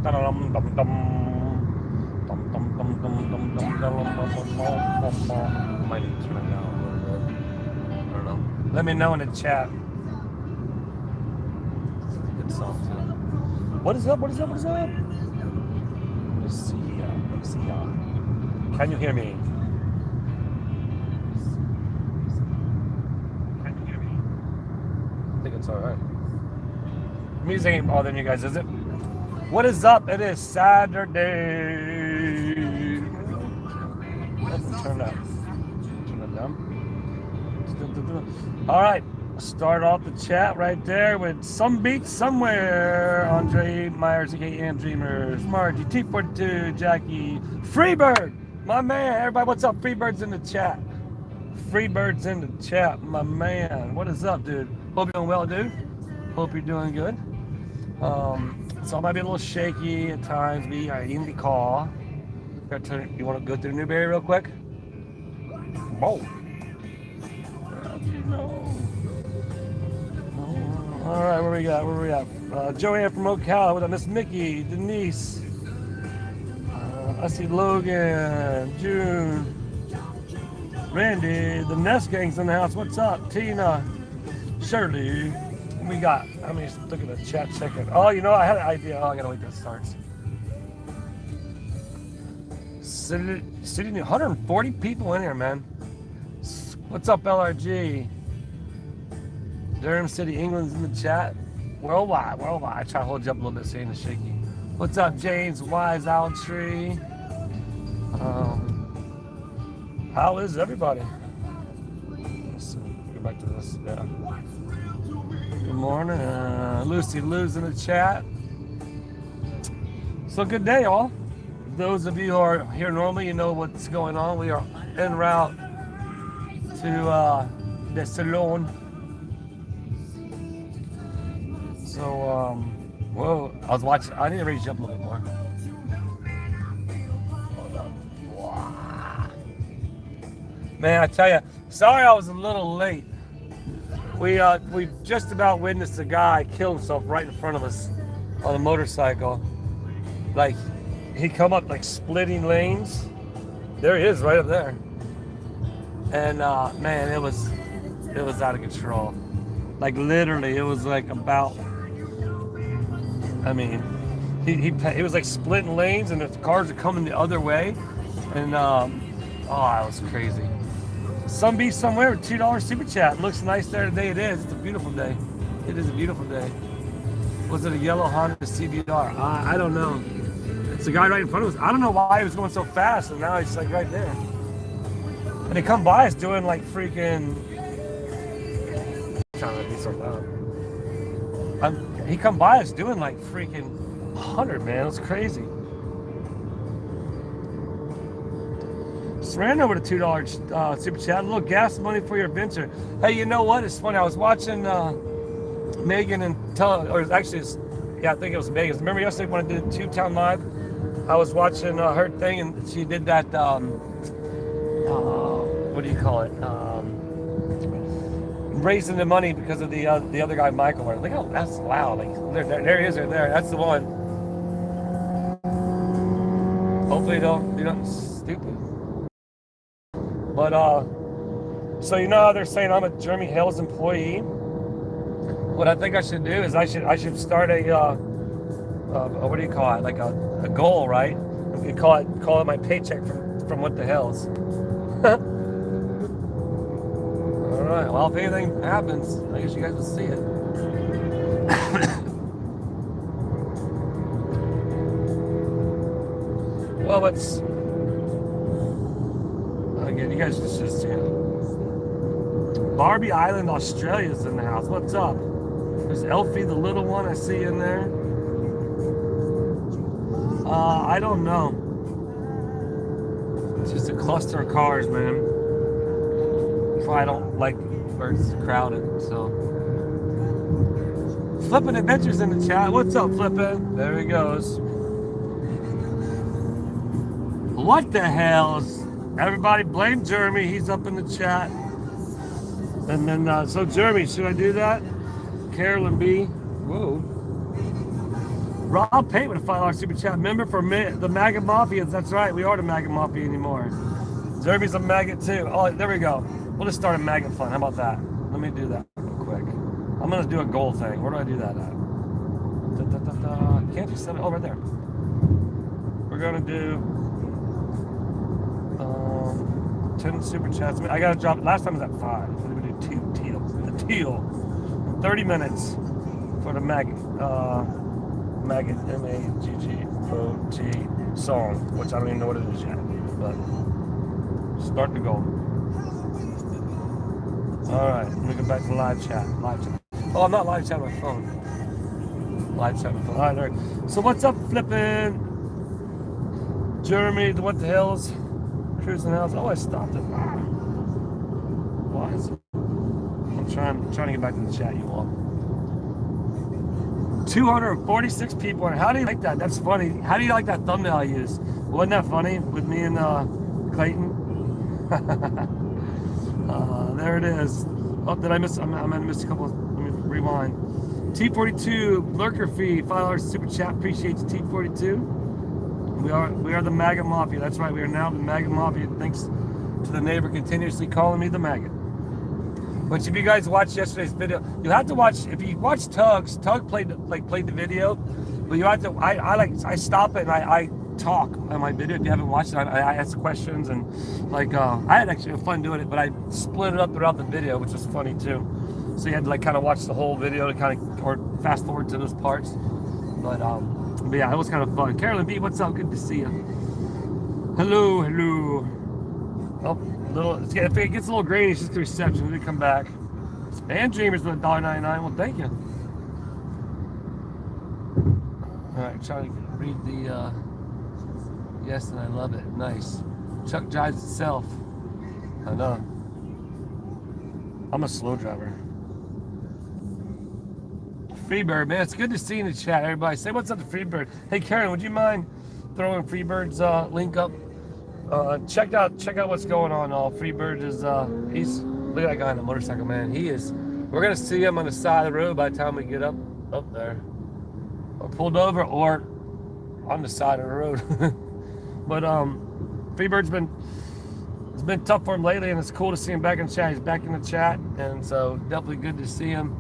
Might need to turn it down a little bit. I don't know. Let me know in the chat. It's a good song too. What is up? What is up? What is up? Let's see. Let's see. Can you hear me? Can you hear me? I think it's all right. Music ain't bothering you guys, is it? What is up? It is Saturday. Turn that down. All right. Start off the chat right there with Some Beat Somewhere. Andre Myers, ATN Dreamers, Margie, T42, Jackie, Freebird, my man. Everybody, what's up? Freebird's in the chat. Freebird's in the chat, my man. What is up, dude? Hope you're doing well, dude. Hope you're doing good. So I might be a little shaky at times. In the car. You want to go through Newberry real quick? Whoa. All right, where we at? Joanne from Ocala with Miss Mickey, Denise. I see Logan, June, Randy, the Nest Gang's in the house. What's up? Tina, Shirley. We got, I mean, look at the chat checking. Oh, you know, I had an idea. Oh, I gotta wait till it starts. Sitting 140 people in here, man. What's up, LRG? Durham City, England's in the chat. Worldwide. I try to hold you up a little bit so you're not shaky. What's up, James Wise, Owl Tree? How is everybody? Let's go back to this. Yeah. Good morning. Lucy Lou's in the chat. So good day, all. Those of you who are here normally, you know what's going on. We are en route to the salon. So, whoa, I was watching. I need to raise you up a little bit more. Hold up. Wow. Man, I tell you, sorry I was a little late. We just about witnessed a guy kill himself right in front of us on a motorcycle. Like, he come up like splitting lanes. There he is, right up there. And man, it was out of control. Like literally, it was like about. I mean, he was like splitting lanes, and the cars are coming the other way, and oh, it was crazy. Some Beach Somewhere with $2 super chat. Looks nice there today. It is. It's a beautiful day. It is a beautiful day. Was it a yellow Honda CBR? I don't know. It's the guy right in front of us. I don't know why he was going so fast, and now he's like right there. And they come by us doing like freaking. I'm trying not to be so loud. He come by us doing like freaking 100, man. It's crazy. Ran over to $2 super chat. A little gas money for your adventure. Hey, you know what? It's funny. I was watching Megan and I think it was Megan. Remember yesterday when I did Tube Town Live? I was watching her thing, and she did that. What do you call it? Raising the money because of the other guy, Michael. Like, oh, that's wow. Like, there he is, right there. That's the one. Hopefully, you don't do nothing stupid. But so you know how they're saying I'm a Jeremy Hales employee. What I think I should do is I should start a what do you call it? Like a goal, right? You call it my paycheck from What the Hells. All right. Well, if anything happens, I guess you guys will see it. Well, it's again. You guys just you know. Barbie Island, Australia's in the house. What's up? There's Elfie, the little one I see in there. I don't know. It's just a cluster of cars, man. I don't like where it's crowded, so. Flippin' Adventures in the chat. What's up, Flippin'? There he goes. What the hell's? Everybody blame Jeremy. He's up in the chat. And then, so Jeremy, should I do that? Carolyn B. Whoa. Rob Pate with a $5 super chat. Member for the MAGA Mafia. That's right, we are the MAGA Mafia anymore. Zerby's a maggot too. Oh, there we go. We'll just start a maggot fund. How about that? Let me do that real quick. I'm gonna do a goal thing. Where do I do that at? Can't you set it? Oh, right there. We're gonna do 10 super chats. I gotta drop. Last time was at 5. So we're gonna do the teal. 30 minutes for the maggot. Maggot MAGGOT song, which I don't even know what it is yet. But start the goal. All right, let me go back to live chat. Oh, I'm not live chat on my phone. Live chat on my phone. All right, all right. So what's up, flipping? Jeremy, what the hell's cruising house? Oh, I stopped it. Why is it? I'm trying to get back to the chat, you all. 246 people. How do you like that? That's funny. How do you like that thumbnail I used? Wasn't that funny with me and Clayton? There it is. Oh, did I miss? I might have missed a couple. Let me rewind. T42 lurker fee, $5 super chat. Appreciate you, T42. We are the MAGA Mafia. That's right. We are now the MAGA Mafia. Thanks to the neighbor continuously calling me the maggot. But if you guys watched yesterday's video, you have to watch. If you watch Tug played the video, but you have to. I stop it and I talk on my video. If you haven't watched it, I ask questions and I had actually fun doing it. But I split it up throughout the video, which was funny too. So you had to kind of watch the whole video to kind of or fast forward to those parts. But yeah, it was kind of fun. Carolyn B, what's up? Good to see you. Hello. Oh, if it gets a little grainy, it's just the reception. Let me come back. And Dreamers with $1.99. Well, thank you. All right, trying to read the yes, and I love it. Nice. Chuck drives itself. I know. I'm a slow driver. Freebird, man, it's good to see you in the chat. Everybody, say what's up to Freebird. Hey, Karen, would you mind throwing Freebird's link up? Check out what's going on. Freebird is he's look at that guy on the motorcycle, man. He is. We're gonna see him on the side of the road by the time we get up there, or pulled over, or on the side of the road. But Freebird's it's been tough for him lately, and it's cool to see him back in the chat. He's back in the chat, and so definitely good to see him.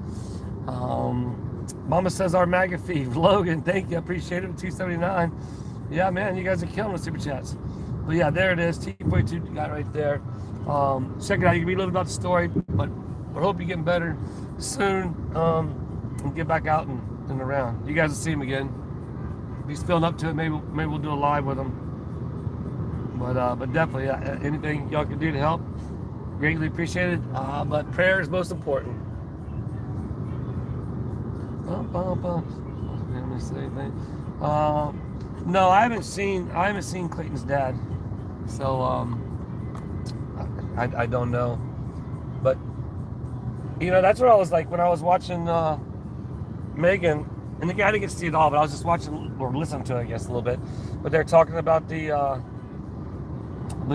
Mama says our MAGA fee. Logan, thank you, I appreciate it. $2.79. Yeah, man, you guys are killing the super chats. But yeah, there it is. T42 got right there. Check it out. You can read a little about the story, but I hope you're getting better soon and get back out and around. You guys will see him again. If he's feeling up to it, maybe we'll do a live with him. But definitely, anything y'all can do to help, greatly appreciated. But prayer is most important. Let me say anything. No, I haven't seen Clayton's dad, so I don't know. But that's what I was like when I was watching Megan, and I didn't get to see it all, but I was just watching or listening to it, I guess, a little bit. But they're talking about the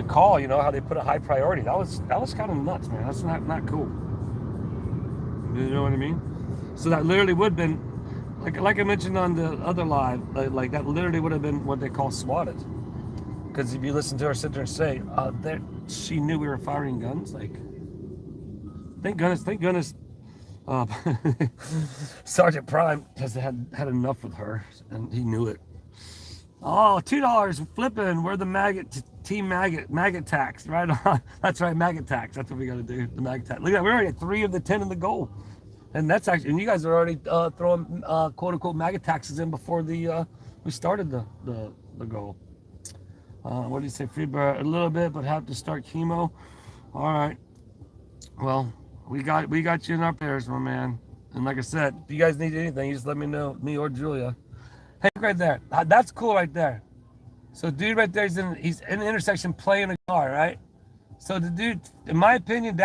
call, how they put a high priority. That was kind of nuts, man. That's not cool. You know what I mean? So that literally would have been, like I mentioned on the other live, like that literally would have been what they call swatted. Because if you listen to her sit there and say, that she knew we were firing guns, thank goodness, Sergeant Prime has had enough with her, and he knew it. Oh, $2 flipping. We're the maggot team maggot tax, right on. That's right, maggot tax. That's what we got to do. The maggot tax. Look at that. We're already at 3 of the 10 in the goal. And that's actually, and you guys are already throwing quote unquote maggot taxes in before we started the goal. What did you say, Freebird? A little bit, but have to start chemo. All right. Well, we got you in our prayers, my man. And like I said, if you guys need anything, you just let me know, me or Julia. Hey, right there. That's cool right there. So dude right there, he's in the intersection playing a car, right? So the dude, in my opinion,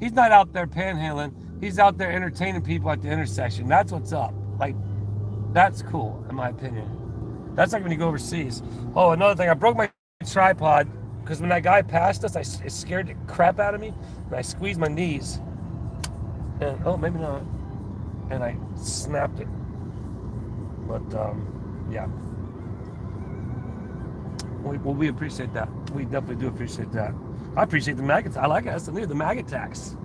he's not out there panhandling. He's out there entertaining people at the intersection. That's what's up. That's cool, in my opinion. That's like when you go overseas. Oh, another thing, I broke my tripod because when that guy passed us, it scared the crap out of me, and I squeezed my knees. And, oh, maybe not. And I snapped it. But yeah, we appreciate that. We definitely do appreciate that. I appreciate the maggot. I like it. That's the maggot tax.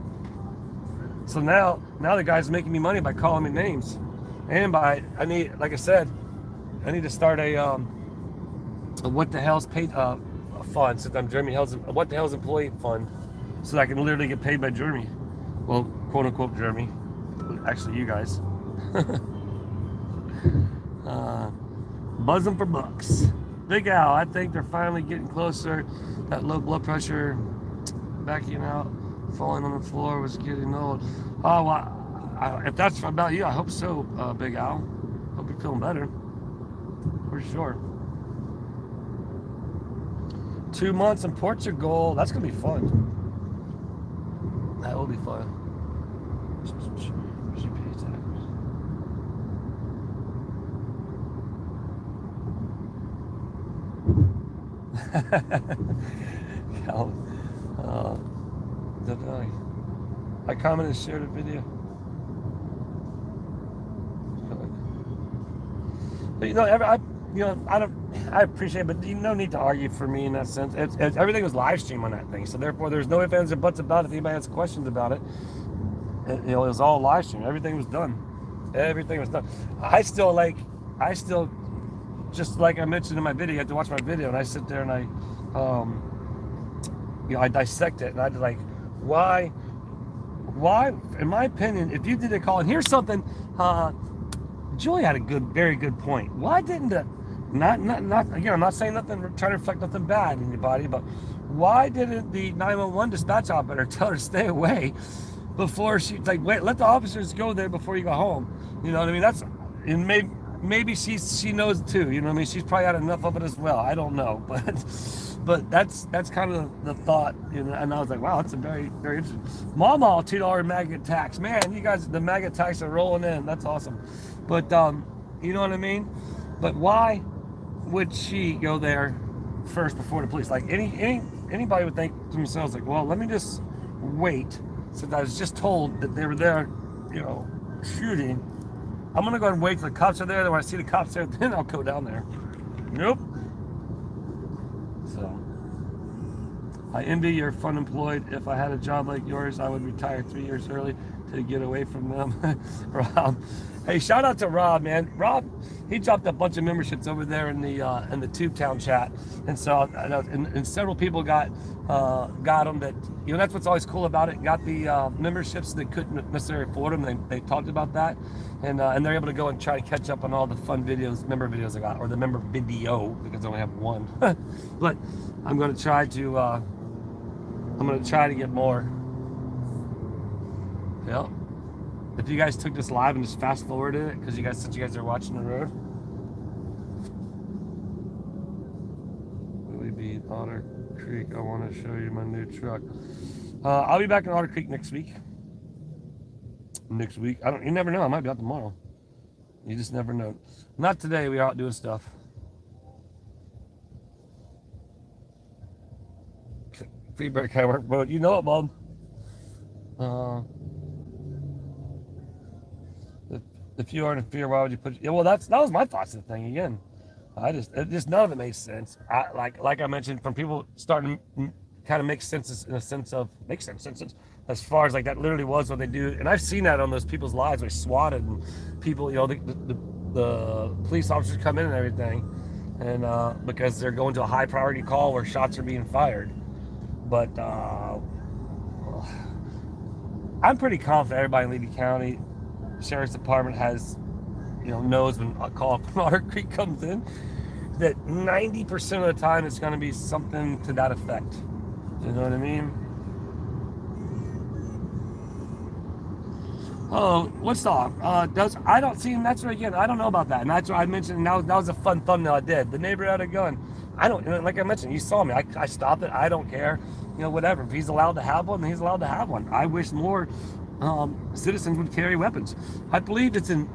So now the guy's making me money by calling me names, and like I said, I need to start a what the hell's paid fund, since I'm Jeremy Hell's what the hell's employee fund, so that I can literally get paid by Jeremy. Well, quote unquote Jeremy. Actually, you guys. Buzzing for bucks. Big Al, I think they're finally getting closer. That low blood pressure backing out, falling on the floor was getting old. Oh, well, if that's about you, I hope so, Big Al. Hope you're feeling better. For sure. 2 months in Portugal. That's going to be fun. That will be fun. I commented and shared a video. But I appreciate it, but no need to argue for me in that sense. Everything was live streamed on that thing, so therefore there's no ifs, ands, or buts about it. If anybody has questions about it, it was all live streamed. Everything was done. Everything was done. I still, just like I mentioned in my video, you have to watch my video, and I sit there and I dissect it, and I'd be like, why, in my opinion, if you did a call, and here's something, Julie had a very good point. Why didn't not again, I'm not saying nothing, trying to reflect nothing bad in anybody, but why didn't the 911 dispatch operator tell her to stay away before she's like, wait, let the officers go there before you go home? You know what I mean? That's, and maybe she knows too, you know what I mean? She's probably had enough of it as well. I don't know, but that's kind of the thought, you know. And I was like, wow, that's a very, very interesting. Mama, $2 maggot tax, man. You guys, the maggot tax are rolling in. That's awesome. But you know what I mean? But why would she go there first before the police? Like anybody would think to themselves, like, well, let me just wait, since I was just told that they were there, you know, shooting. I'm gonna go ahead and wait till the cops are there. Then when I see the cops there, then I'll go down there. Nope. So I envy your fun employed. If I had a job like yours, I would retire 3 years early to get away from them. Rob, hey, shout out to Rob, man. Rob, he dropped a bunch of memberships over there in the TubeTown chat, and so and several people got them. That, you know, that's what's always cool about it. Got the memberships that couldn't necessarily afford them. They talked about that, and they're able to go and try to catch up on all the fun videos, member videos I got, or the member video, because I only have one. But I'm going to try to get more. Yeah. If you guys took this live and just fast forwarded it, because since you guys are watching the road. Will we be in Otter Creek? I want to show you my new truck. I'll be back in Otter Creek next week. You never know. I might be out tomorrow. You just never know. Not today. We're out doing stuff. Free break, I work boat. You know it, Bob. If you aren't in fear, why would you put? Yeah, well, that was my thoughts of the thing again. None of it makes sense. Like I mentioned, from people starting to kind of make sense in a sense of as far as like that literally was what they do, and I've seen that on those people's lives. They swatted and people, you know, the police officers come in and everything, and because they're going to a high priority call where shots are being fired. But I'm pretty confident everybody in Levy County Sheriff's Department knows when a call from Otter Creek comes in, that 90% of the time it's going to be something to that effect. You know what I mean? Oh, what's up? I don't see, and that's right again. I don't know about that, and that's what I mentioned. And that was a fun thumbnail I did. The neighbor had a gun. I don't, like I mentioned, you saw me. I stopped it. I don't care. You know, whatever. If he's allowed to have one, then he's allowed to have one. I wish more citizens would carry weapons. I believe it's in,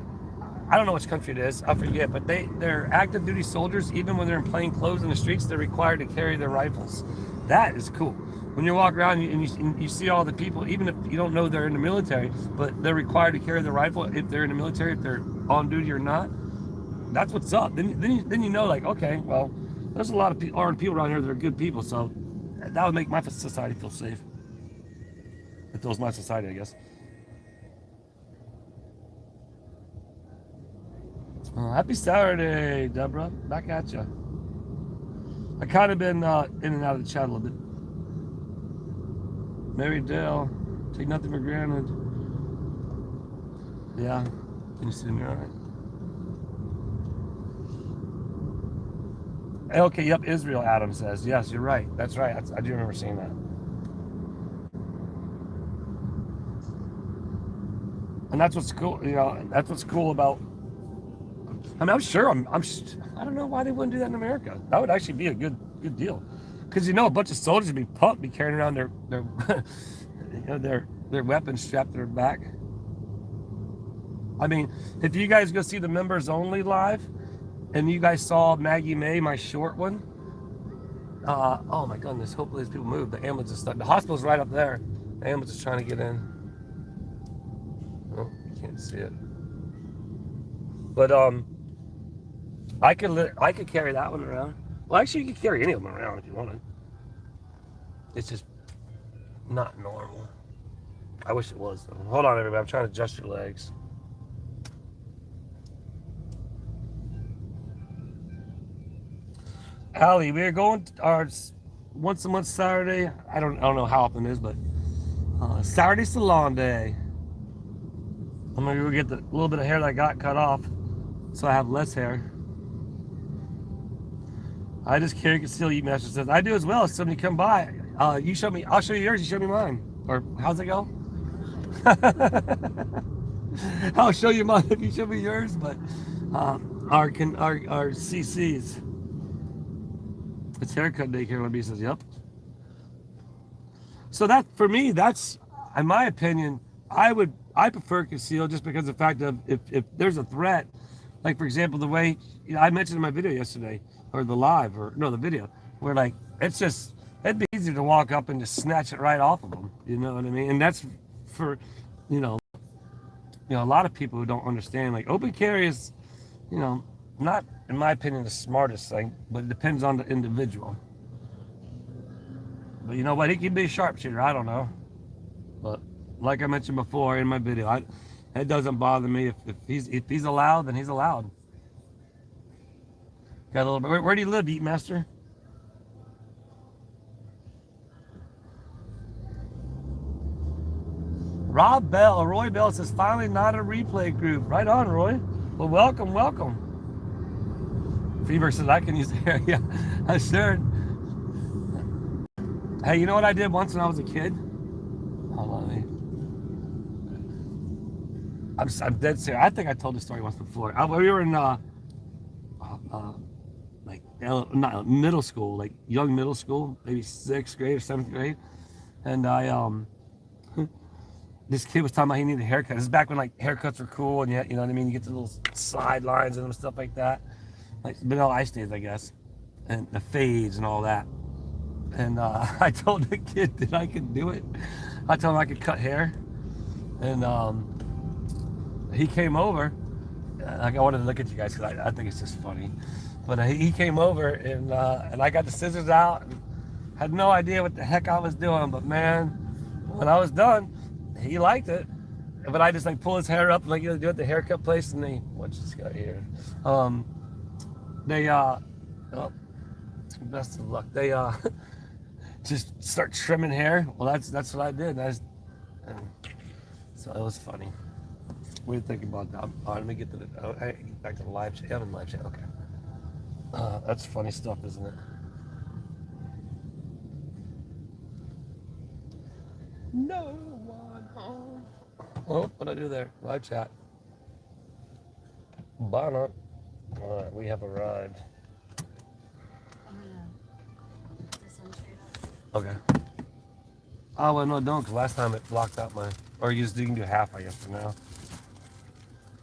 I don't know which country it is, I forget, but they're active duty soldiers. Even when they're in plain clothes in the streets, they're required to carry their rifles. That is cool. When you walk around and you see all the people, even if you don't know they're in the military, but they're required to carry the rifle if they're in the military, if they're on duty or not. that's what's up. Then you know, like, okay, well, there's a lot of people around here that are good people, so that would make my society feel safe. It feels my society, I guess. Happy Saturday, Deborah. Back at you. I kind of been in and out of the chat a little bit. Mary Dale, take nothing for granted. Yeah, can you see me all right? Okay, yep, Israel, Adam says. Yes, you're right. That's right. I do remember seeing that. And that's what's cool, you know, that's what's cool about, I mean, I'm sure, I don't know why they wouldn't do that in America. That would actually be a good deal. Because, you know, a bunch of soldiers would be pumped, be carrying around their you know, their weapons strapped to their back. I mean, if you guys go see the members only live, and you guys saw Maggie May, my short one, oh my goodness, hopefully these people move. The ambulance is stuck. The hospital's right up there. The ambulance is trying to get in. Oh, you can't see it. But I could carry that one around. Well, actually, you could carry any of them around if you wanted. It's just not normal. I wish it was though. Hold on, everybody. I'm trying to adjust your legs. Allie, we're going to our once a month Saturday. I don't know how often it is, but Saturday salon day. I'm gonna go get the little bit of hair that I got cut off, so I have less hair. I just carry conceal. Eat Master says I do as well. If somebody come by, you show me. I'll show you yours. You show me mine. Or how's it go? I'll show you mine if you show me yours. But our CCs. It's haircut day. Carolyn B says, "Yep." So that for me, that's in my opinion. I prefer conceal just because of the fact of if there's a threat, like for example the way I mentioned in my video yesterday, or the live, or no, the video, where like it'd be easier to walk up and just snatch it right off of them. You know what I mean? And that's for you know a lot of people who don't understand. Like open carry is, not in my opinion the smartest thing, but it depends on the individual. But you know what? He can be a sharpshooter. I don't know, but like I mentioned before in my video, it doesn't bother me if he's allowed, then he's allowed. Got a little bit. Where do you live, Eat Master? Roy Bell says finally not a replay group. Right on, Roy. Well, welcome. Fever says I can use the hair. Yeah, I sure. Hey, you know what I did once when I was a kid? Hold on. I'm dead serious. I think I told this story once before. We were in not middle school, like young middle school, maybe 6th grade or 7th grade, and this kid was talking about he needed a haircut. This is back when like haircuts were cool, and you know what I mean. You get the little sidelines and stuff like that, like Vanilla Ice days, I guess, and the fades and all that. And I told the kid that I could do it. I told him I could cut hair, and he came over. Like I wanted to look at you guys because I think it's just funny. But he came over and I got the scissors out and had no idea what the heck I was doing. But man, when I was done, he liked it. But I just like pull his hair up like you do at the haircut place, and what's this guy here? Best of luck. They just start trimming hair. Well, that's what I did. So it was funny. What do you think about that? Let me get back to the live chat. I'm in live chat. Okay. That's funny stuff, isn't it? No one home. Oh, what did I do there? Live chat. Bonnet. All right, we have arrived. Okay. Oh, well, no, don't, because last time it blocked out my... Or you can do half, I guess, for now.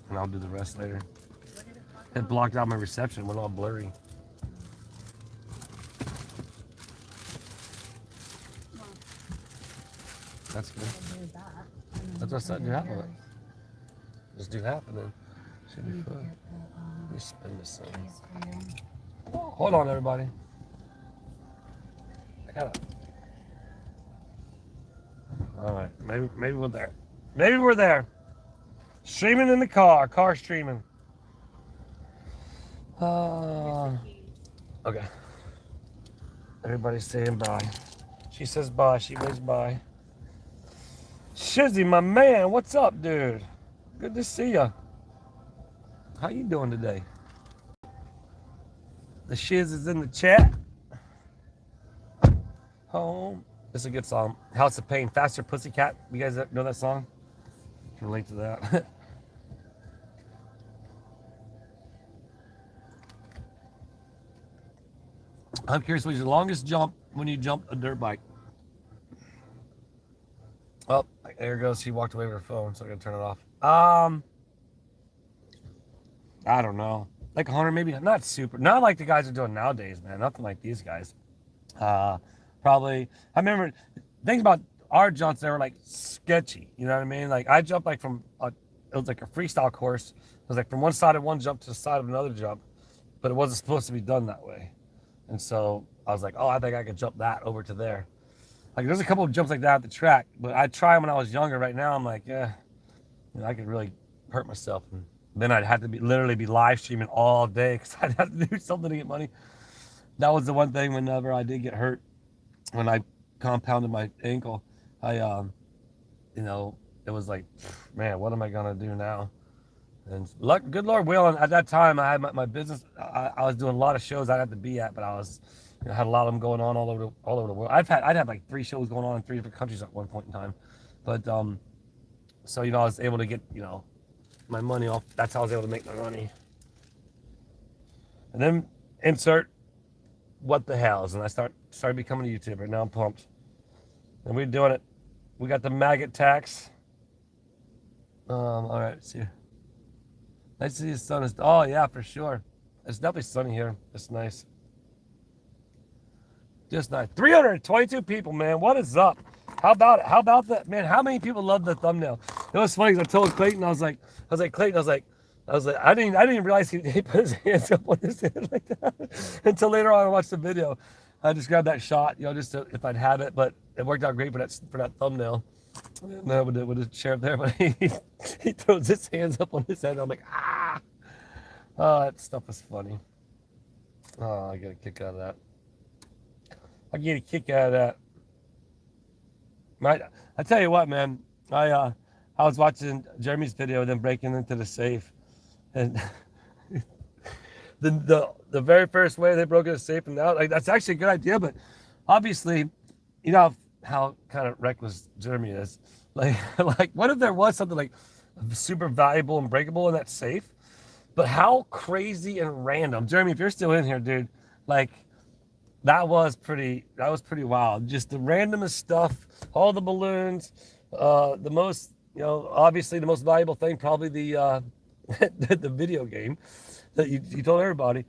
And I'll do the rest later. It blocked out my reception. It went all blurry. That's good. That's what I said. Do half of it. Just do half and then Should be fun. Let me spin this thing. Hold on, everybody. I gotta. All right, maybe we're there. Maybe we're there. Streaming in the car streaming. Okay. Everybody's saying bye. She says bye. She waves bye. Shizzy, my man, what's up, dude? Good to see ya. How you doing today? The shiz is in the chat. Home. This is a good song. House of Pain, Faster Pussycat. You guys know that song? Can relate to that. I'm curious, what's your longest jump when you jumped a dirt bike? Oh, there it goes. She walked away with her phone, so I gotta turn it off. I don't know. Like 100, maybe. Not super. Not like the guys are doing nowadays, man. Nothing like these guys. Probably. I remember things about our jumps, they were like sketchy. You know what I mean? Like I jumped like from it was like a freestyle course. It was like from one side of one jump to the side of another jump, but it wasn't supposed to be done that way. And so I was like, oh, I think I could jump that over to there. Like there's a couple of jumps like that at the track, but I tried when I was younger. Right now, I'm like, yeah, you know, I could really hurt myself. And then I'd have to literally be live streaming all day because I'd have to do something to get money. That was the one thing whenever I did get hurt, when I compounded my ankle, I, you know, it was like, man, what am I going to do now? And good Lord willing, at that time, I had my business. I was doing a lot of shows I'd have to be at, but I was, you know, had a lot of them going on all over the world. I'd have like 3 shows going on in 3 different countries at one point in time. But, so, you know, I was able to get, you know, my money off. That's how I was able to make my money. And then insert what the hells, and I started becoming a YouTuber. Now I'm pumped. And we're doing it. We got the maggot tax. All right, let's see. Nice to see the sun. Oh yeah, for sure. It's definitely sunny here. It's nice. Just nice. 322 people, man. What is up? How about it? How about that, man? How many people love the thumbnail? It was funny because I told Clayton, I was like, Clayton, I didn't realize he put his hands up on his head like that until later on I watched the video. I just grabbed that shot, you know, just to, if I'd have it, but it worked out great for that thumbnail. And I would have shared there, but he throws his hands up on his head. And I'm like, ah! Oh, that stuff is funny. Oh, I get a kick out of that. I get a kick out of that. I tell you what, man. I was watching Jeremy's video of them breaking into the safe, and the very first way they broke into the safe, and now like that's actually a good idea. But obviously, you know how kind of reckless Jeremy is. Like what if there was something like super valuable and breakable in that safe? But how crazy and random, Jeremy, if you're still in here, dude, like that was pretty wild. Just the randomest stuff, all the balloons, the most, you know, obviously the most valuable thing, probably the the video game that you told everybody.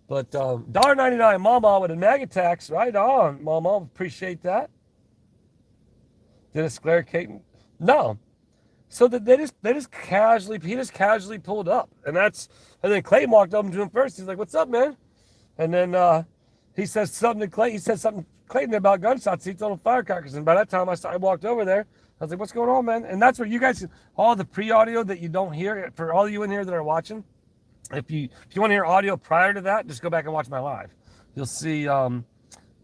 But $1.99, Mama with a maggot tax, right on, Mama, appreciate that. Did it scare Caton? No. So that he just casually pulled up, and then Clayton walked up to him first. He's like, "What's up, man?" And then he says something to Clayton. He said something to Clayton about gunshots. He told him firecrackers, and by that time I walked over there. I was like, "What's going on, man?" And that's where you guys, all the pre-audio that you don't hear, for all of you in here that are watching, if you want to hear audio prior to that, just go back and watch my live. You'll see,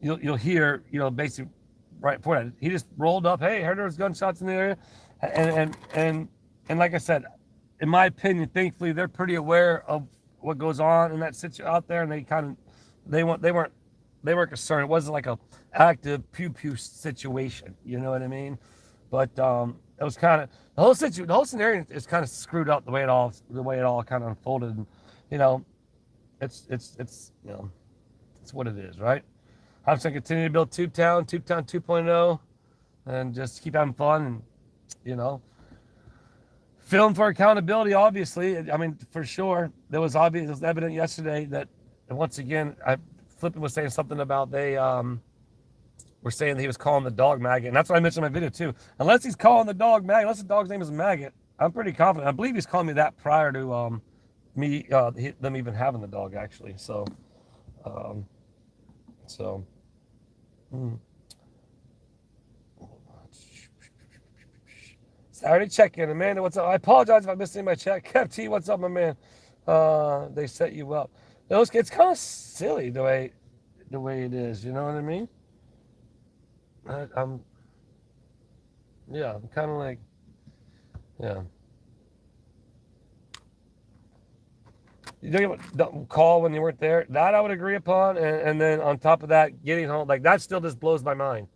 you'll hear, you know, basically right before that, he just rolled up. Hey, heard there was gunshots in the area, and like I said, in my opinion, thankfully they're pretty aware of what goes on in that situation out there, and they weren't concerned. It wasn't like a active pew situation, you know what I mean? But it was kind of the whole scenario is kind of screwed up the way it all kind of unfolded. And, you know, it's you know, it's what it is, right? I'm just gonna continue to build Tubetown 2.0, and just keep having fun, and, you know, film for accountability. Obviously, I mean, for sure, it was evident yesterday that, and once again, Flippin was saying something about they were saying that he was calling the dog maggot, and that's what I mentioned in my video too. Unless he's calling the dog maggot, unless the dog's name is Maggot, I'm pretty confident. I believe he's calling me that prior to them even having the dog actually. So, so. Hmm. Saturday check-in. Amanda, what's up? I apologize if I missed any of my chat. Kev T, what's up, my man? They set you up. It's kind of silly the way it is. You know what I mean? I'm kind of like, yeah. You don't call when you weren't there. That I would agree upon. And then on top of that, getting home, like that still just blows my mind.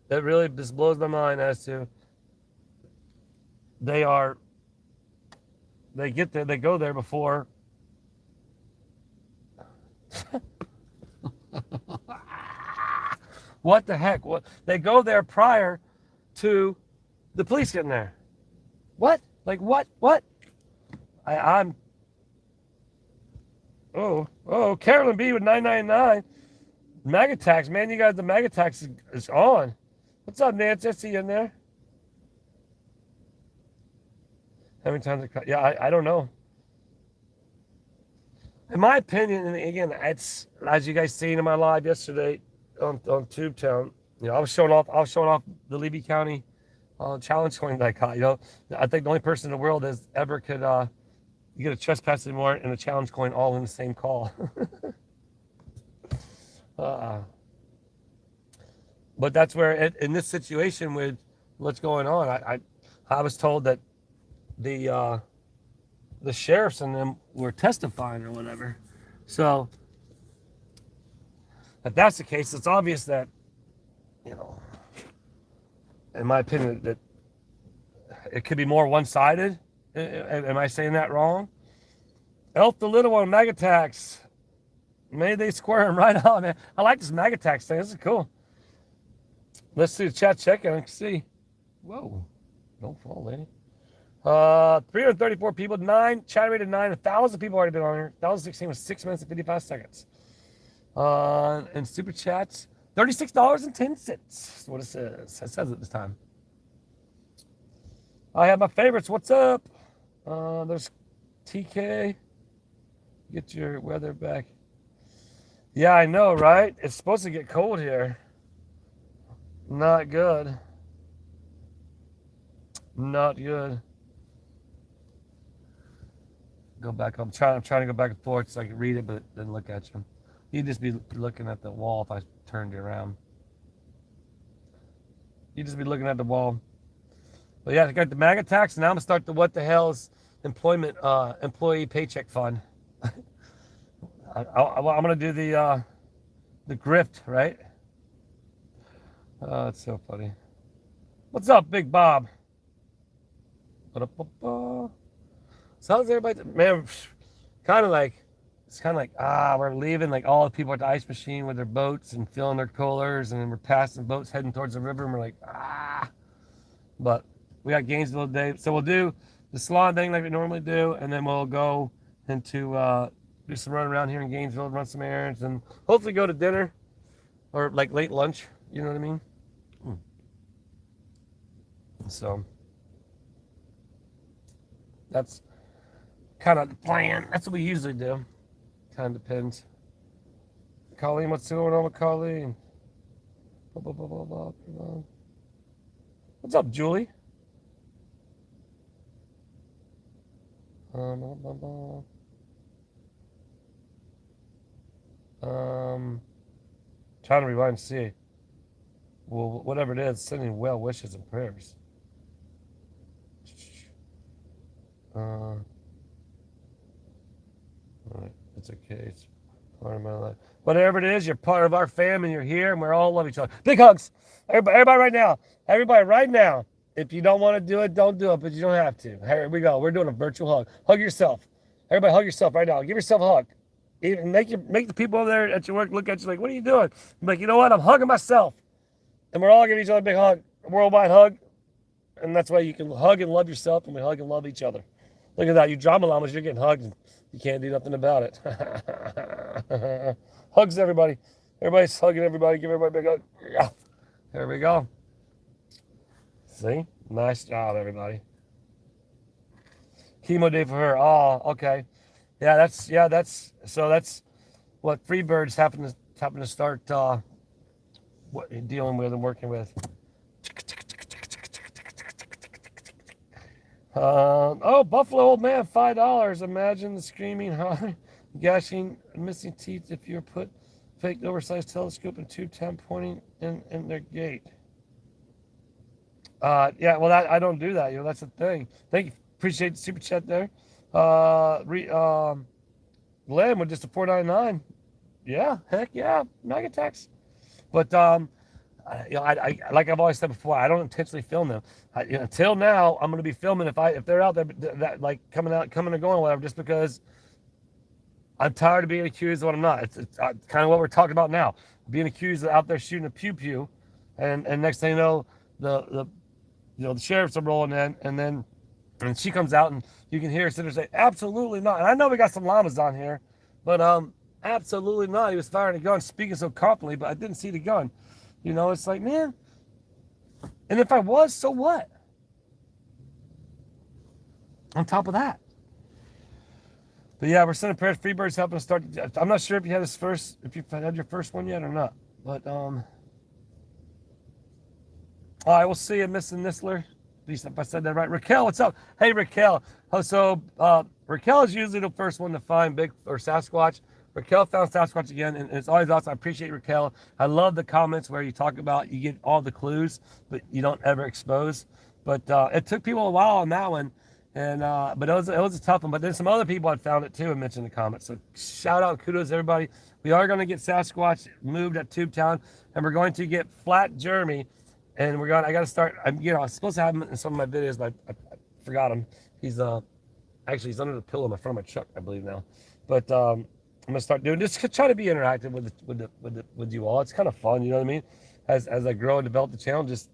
That really just blows my mind as to they get there, they go there before. What the heck? What, they go there prior to the police getting there. What? Like what? What? I'm. Oh, Carolyn B with 999. MAGA tax, man. You guys, the MAGA tax is on. What's up, Nancy? I see you in there. How many times? Yeah, I don't know. In my opinion, and again, it's as you guys seen in my live yesterday on TubeTown. You know, I was showing off the Levy County challenge coin that I caught. You know, I think the only person in the world that ever could you get a trespass warrant and a challenge coin all in the same call. But that's where in this situation with what's going on, I was told that the sheriffs and them were testifying or whatever. So if that's the case, it's obvious that, you know, in my opinion, that it could be more one-sided. Am I saying that wrong? Elf the Little One, MAGA tax. May they squirm right on, man. I like this MAGA tax thing. This is cool. Let's see the chat check-in and see. Whoa. Don't fall, lady. 334 people, 9, chat rated 9, 1,000 people already been on here. 1,016 was 6 minutes and 55 seconds. And super chats, $36.10. That's what it says. It says it this time. I have my favorites. What's up? There's TK. Get your weather back. Yeah, I know, right? It's supposed to get cold here. Not good. Not good. Go back. I'm trying to go back and forth so I can read it, but then look at you. You'd just be looking at the wall if I turned you around. You'd just be looking at the wall. But yeah, I got the MAGA tax. Now I'm gonna start the what the hell's employee paycheck fund. I'm gonna do the grift, right? Oh, it's so funny. What's up, Big Bob? So how's everybody? Man, it's kind of like we're leaving. Like all the people at the ice machine with their boats and filling their coolers, and then we're passing boats heading towards the river, and we're like But we got Gainesville today, so we'll do the salon thing like we normally do, and then we'll go into do some run around here in Gainesville, run some errands, and hopefully go to dinner or like late lunch. You know what I mean? So that's kind of the plan. That's what we usually do. Kind of depends. Colleen, what's going on with Colleen? What's up, Julie? Trying to rewind and see. Well, whatever it is, sending well wishes and prayers. Alright, it's okay. It's part of my life. Whatever it is, you're part of our family. You're here, and we all love each other. Big hugs, everybody right now. Everybody right now. If you don't want to do it, don't do it. But you don't have to. Here we go. We're doing a virtual hug. Hug yourself. Everybody, hug yourself right now. Give yourself a hug. Even make the people over there at your work look at you like, "What are you doing?" I'm like, you know what? I'm hugging myself, and we're all giving each other a big hug, a worldwide hug, and that's why you can hug and love yourself, and we hug and love each other. Look at that, you drama llamas, you're getting hugged. And you can't do nothing about it. Hugs, everybody. Everybody's hugging everybody. Give everybody a big hug. Yeah. There we go. See? Nice job, everybody. Chemo day for her. Oh, okay. that's what Freebirds happen to start dealing with and working with. Oh, Buffalo old man, $5. Imagine the screaming, gashing, missing teeth if you're put fake oversized telescope and tube temp pointing in their gate. Yeah, well, I don't do that. That's the thing. Thank you. Appreciate the super chat there. Glenn with just a $4.99. Yeah, heck yeah, mega attacks. But I like I've always said before, I don't intentionally film them. Until now, I'm going to be filming if they're out there that like coming and going, whatever, just because I'm tired of being accused of what I'm not. It's kind of what we're talking about now, being accused of out there shooting a pew pew, and next thing you know, the sheriffs are rolling in, and she comes out and you can hear her sit there say, absolutely not. And I know we got some llamas on here, but absolutely not. He was firing a gun, speaking so confidently, but I didn't see the gun. It's like, man, and if I was, so what? On top of that. But yeah, we're sending prayers. Freebird's helping us start. I'm not sure if you had your first one yet or not, but all right, we'll see you, Mr. Nistler. At least if I said that right. Raquel, what's up? Hey, Raquel. So Raquel is usually the first one to find Big or Sasquatch. Raquel found Sasquatch again, and it's always awesome. I appreciate Raquel. I love the comments where you talk about you get all the clues, but you don't ever expose. But it took people a while on that one, and but it was a tough one. But then some other people had found it too and mentioned in the comments. So shout out, kudos everybody. We are going to get Sasquatch moved at Tubetown, and we're going to get Flat Jeremy, and I got to start. I was supposed to have him in some of my videos, but I forgot him. He's actually he's under the pillow in front of my truck, I believe now, but. I'm gonna start doing just try to be interactive with you all. It's kind of fun, you know what I mean? As I grow and develop the channel, just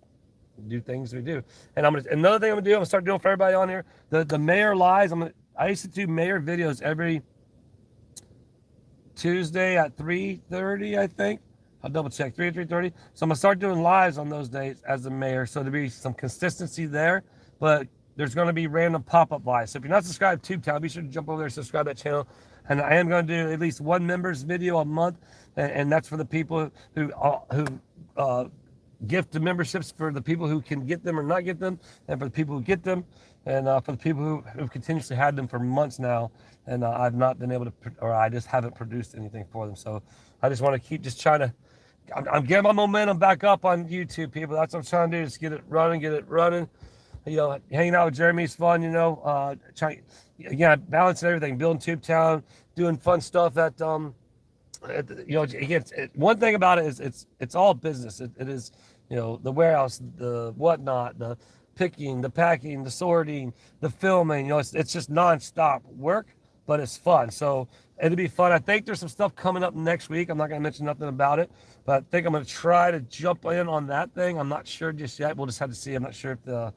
do things we do. And another thing I'm gonna start doing for everybody on here. The mayor lives. I used to do mayor videos every Tuesday at 3:30, I think. I'll double check 3 or 3:30. So I'm gonna start doing lives on those days as the mayor. So there'll be some consistency there, but there's gonna be random pop-up lives. So if you're not subscribed to TubeTown, be sure to jump over there and subscribe to that channel. And I am going to do at least one members video a month, and that's for the people who gift the memberships, for the people who can get them or not get them, and for the people who get them, and for the people who've continuously had them for months now, and I've not been able to, or I just haven't produced anything for them. So I just want to keep trying to. I'm getting my momentum back up on YouTube, people. That's what I'm trying to do, is get it running. Hanging out with Jeremy's fun, trying, again, balancing everything, building Tubetown, doing fun stuff at, again, one thing about it is it's all business. It is, the warehouse, the whatnot, the picking, the packing, the sorting, the filming, it's just nonstop work, but it's fun. So it'll be fun. I think there's some stuff coming up next week. I'm not going to mention nothing about it, but I think I'm going to try to jump in on that thing. I'm not sure just yet. We'll just have to see. I'm not sure if there'll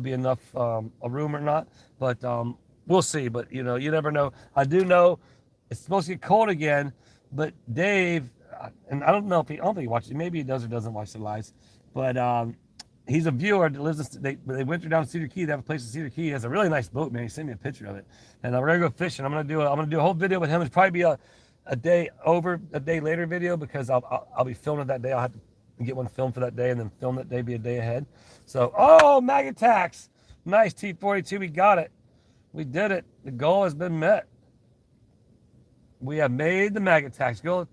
be enough a room or not, but we'll see. But you never know. I do know it's supposed to get cold again, but Dave, and I don't think he watches. Maybe he does or doesn't watch the lives, but he's a viewer that lives in, they went down to Cedar Key. They have a place in Cedar Key. He has a really nice boat, man. He sent me a picture of it, and we're gonna go fishing. I'm gonna do a whole video with him. It's probably be a day later video, because I'll be filming that day. I'll have to get one filmed for that day, and then film that day, be a day ahead. So, mag attacks. Nice, T42. We got it. We did it. The goal has been met. We have made the mag attacks. Go.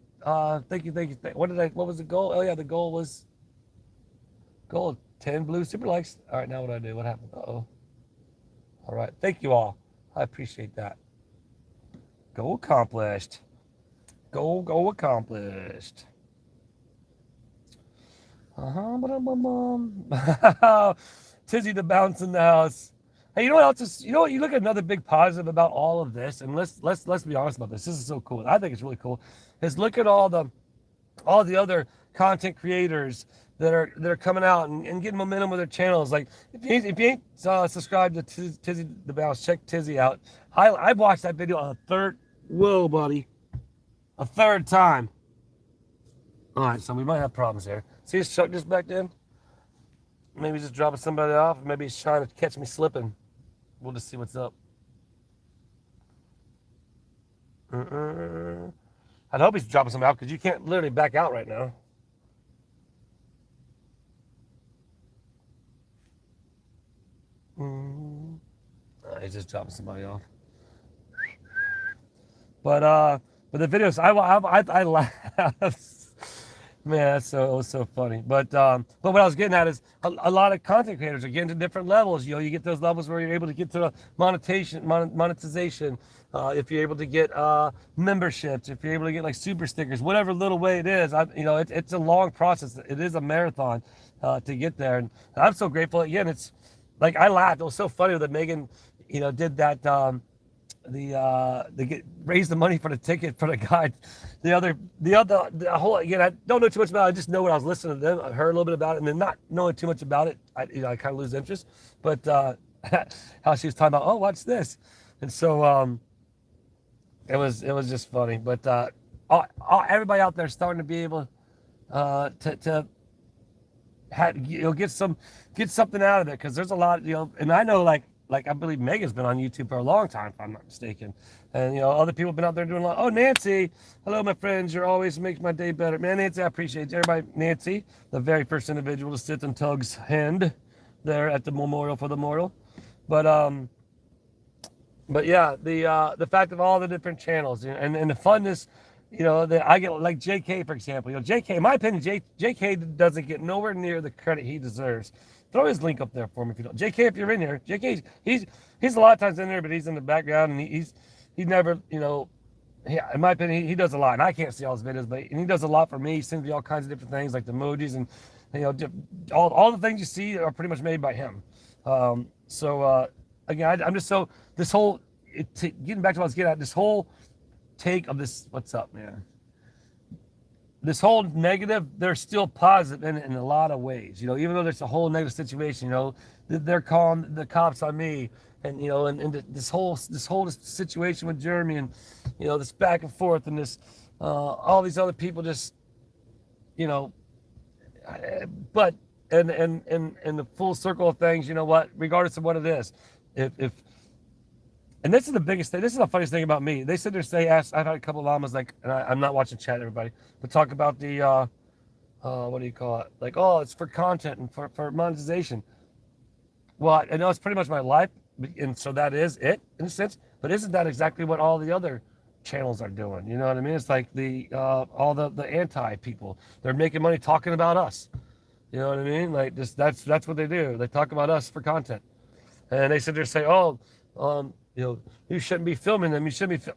Thank you. What was the goal? Oh yeah, the goal was 10 blue super likes. All right, now what do I do? What happened? All right. Thank you all. I appreciate that. Goal accomplished. Goal accomplished. Tizzy the bounce in the house. Hey, you know what else? You look at another big positive about all of this, and let's be honest about this. This is so cool. I think it's really cool. Is look at all the other content creators that are coming out and getting momentum with their channels. Like if you ain't subscribed to Tizzy the Bounce, check Tizzy out. I watched that video a third time. All right, so we might have problems here. See his truck just back in? Maybe he's just dropping somebody off. Maybe he's trying to catch me slipping. We'll just see what's up. I'd hope he's dropping some out because you can't literally back out right now. He's just dropping somebody off. But the videos, I laugh. Man, it was so funny. But what I was getting at is a lot of content creators are getting to different levels. You know, you get those levels where you're able to get to monetization. If you're able to get memberships, if you're able to get like super stickers, whatever little way it is. It's a long process. It is a marathon to get there, and I'm so grateful. Again, it's like I laughed. It was so funny that Megan, did that. Raise the money for the ticket for the guy. The whole, again, I don't know too much about it. I just know what I was listening to them. I heard a little bit about it, and then not knowing too much about it, I kind of lose interest. But how she was talking about, oh, watch this, and so it was just funny. But everybody out there starting to be able to get something out of it, because there's a lot, and I know like I believe Megan's been on YouTube for a long time, if I'm not mistaken. And, other people have been out there doing a lot. Oh, Nancy. Hello, my friends. You're always makes my day better. Man, Nancy, I appreciate you. Everybody, Nancy, the very first individual to sit on Tug's hand there at the memorial for the memorial. But yeah, the fact of all the different channels and the funness, that I get, like JK, for example. JK, in my opinion, JK doesn't get nowhere near the credit he deserves. Throw his link up there for me if you don't. JK, if you're in here, JK, he's a lot of times in there, but he's in the background, and he's never, in my opinion, he does a lot, and I can't see all his videos, but he does a lot for me. He sends me all kinds of different things, like the emojis, and all the things you see are pretty much made by him. Again, I'm just so this whole getting back to what I was getting at, this whole take of this. What's up, man? This whole negative, they're still positive in a lot of ways. Even though there's a whole negative situation, they're calling the cops on me, and and this whole situation with Jeremy, and this back and forth, and this all these other people just but in the full circle of things, regardless of what it is, if and this is the biggest thing. This is the funniest thing about me. They sit there and I've had a couple of llamas, like, and I'm not watching chat, everybody, but talk about the, what do you call it? Like, oh, it's for content and for monetization. Well, I know it's pretty much my life, and so that is it, in a sense, but isn't that exactly what all the other channels are doing? You know what I mean? It's like all the anti people. They're making money talking about us. You know what I mean? Like, just that's what they do. They talk about us for content. And they sit there and say, oh, you shouldn't be filming them. You shouldn't be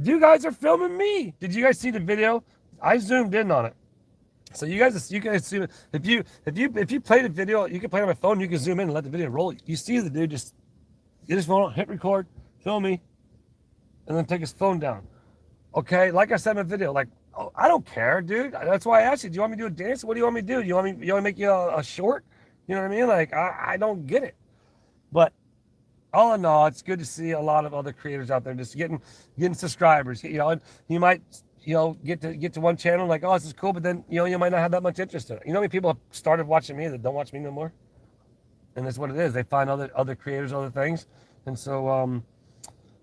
You guys are filming me. Did you guys see the video? I zoomed in on it. So you guys see it. If you play the video, you can play it on my phone. You can zoom in and let the video roll. You see the dude just get his phone, hit record, film me, and then take his phone down. Okay, like I said in my video, like, oh, I don't care, dude. That's why I asked you. Do you want me to do a dance? What do you want me to do? You want me to make you a short? You know what I mean? Like, I don't get it. But all in all, it's good to see a lot of other creators out there just getting subscribers. And you might get to one channel like, oh, this is cool, but then you might not have that much interest in it. How many people have started watching me that don't watch me no more? And that's what it is. They find other creators, other things, and so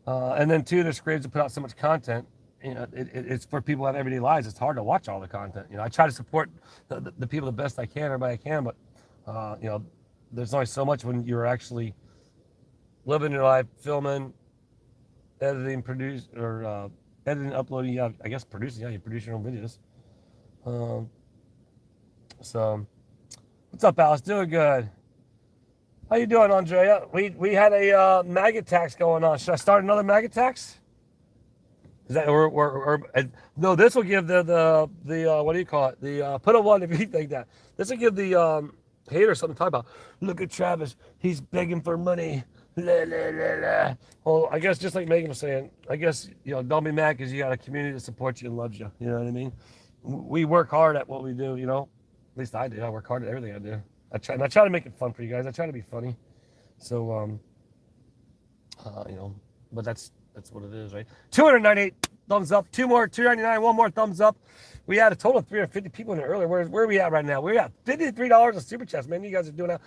and then too, there's creators that put out so much content. It's for people who have everyday lives. It's hard to watch all the content. I try to support the people the best I can, everybody I can, but there's only so much when you're actually living your life, filming, editing, editing, uploading. Yeah, I guess producing. Yeah, you produce your own videos. So, what's up, Alice? Doing good. How you doing, Andrea? We had a maggot tax going on. Should I start another maggot tax? Is that or no? This will give the what do you call it? The put a one if you think that. This will give the haters something to talk about. Look at Travis. He's begging for money. La, la, la, la. Well, I guess just like Megan was saying, I guess don't be mad because you got a community that supports you and loves you. You know what I mean? We work hard at what we do. At least I do. I work hard at everything I do. I try to make it fun for you guys. I try to be funny. So but that's what it is, right? 298 thumbs up. 2 more, 299. 1 more thumbs up. We had a total of 350 people in there earlier. Where are we at right now? We're at $53 of super chats, man. You guys are doing that.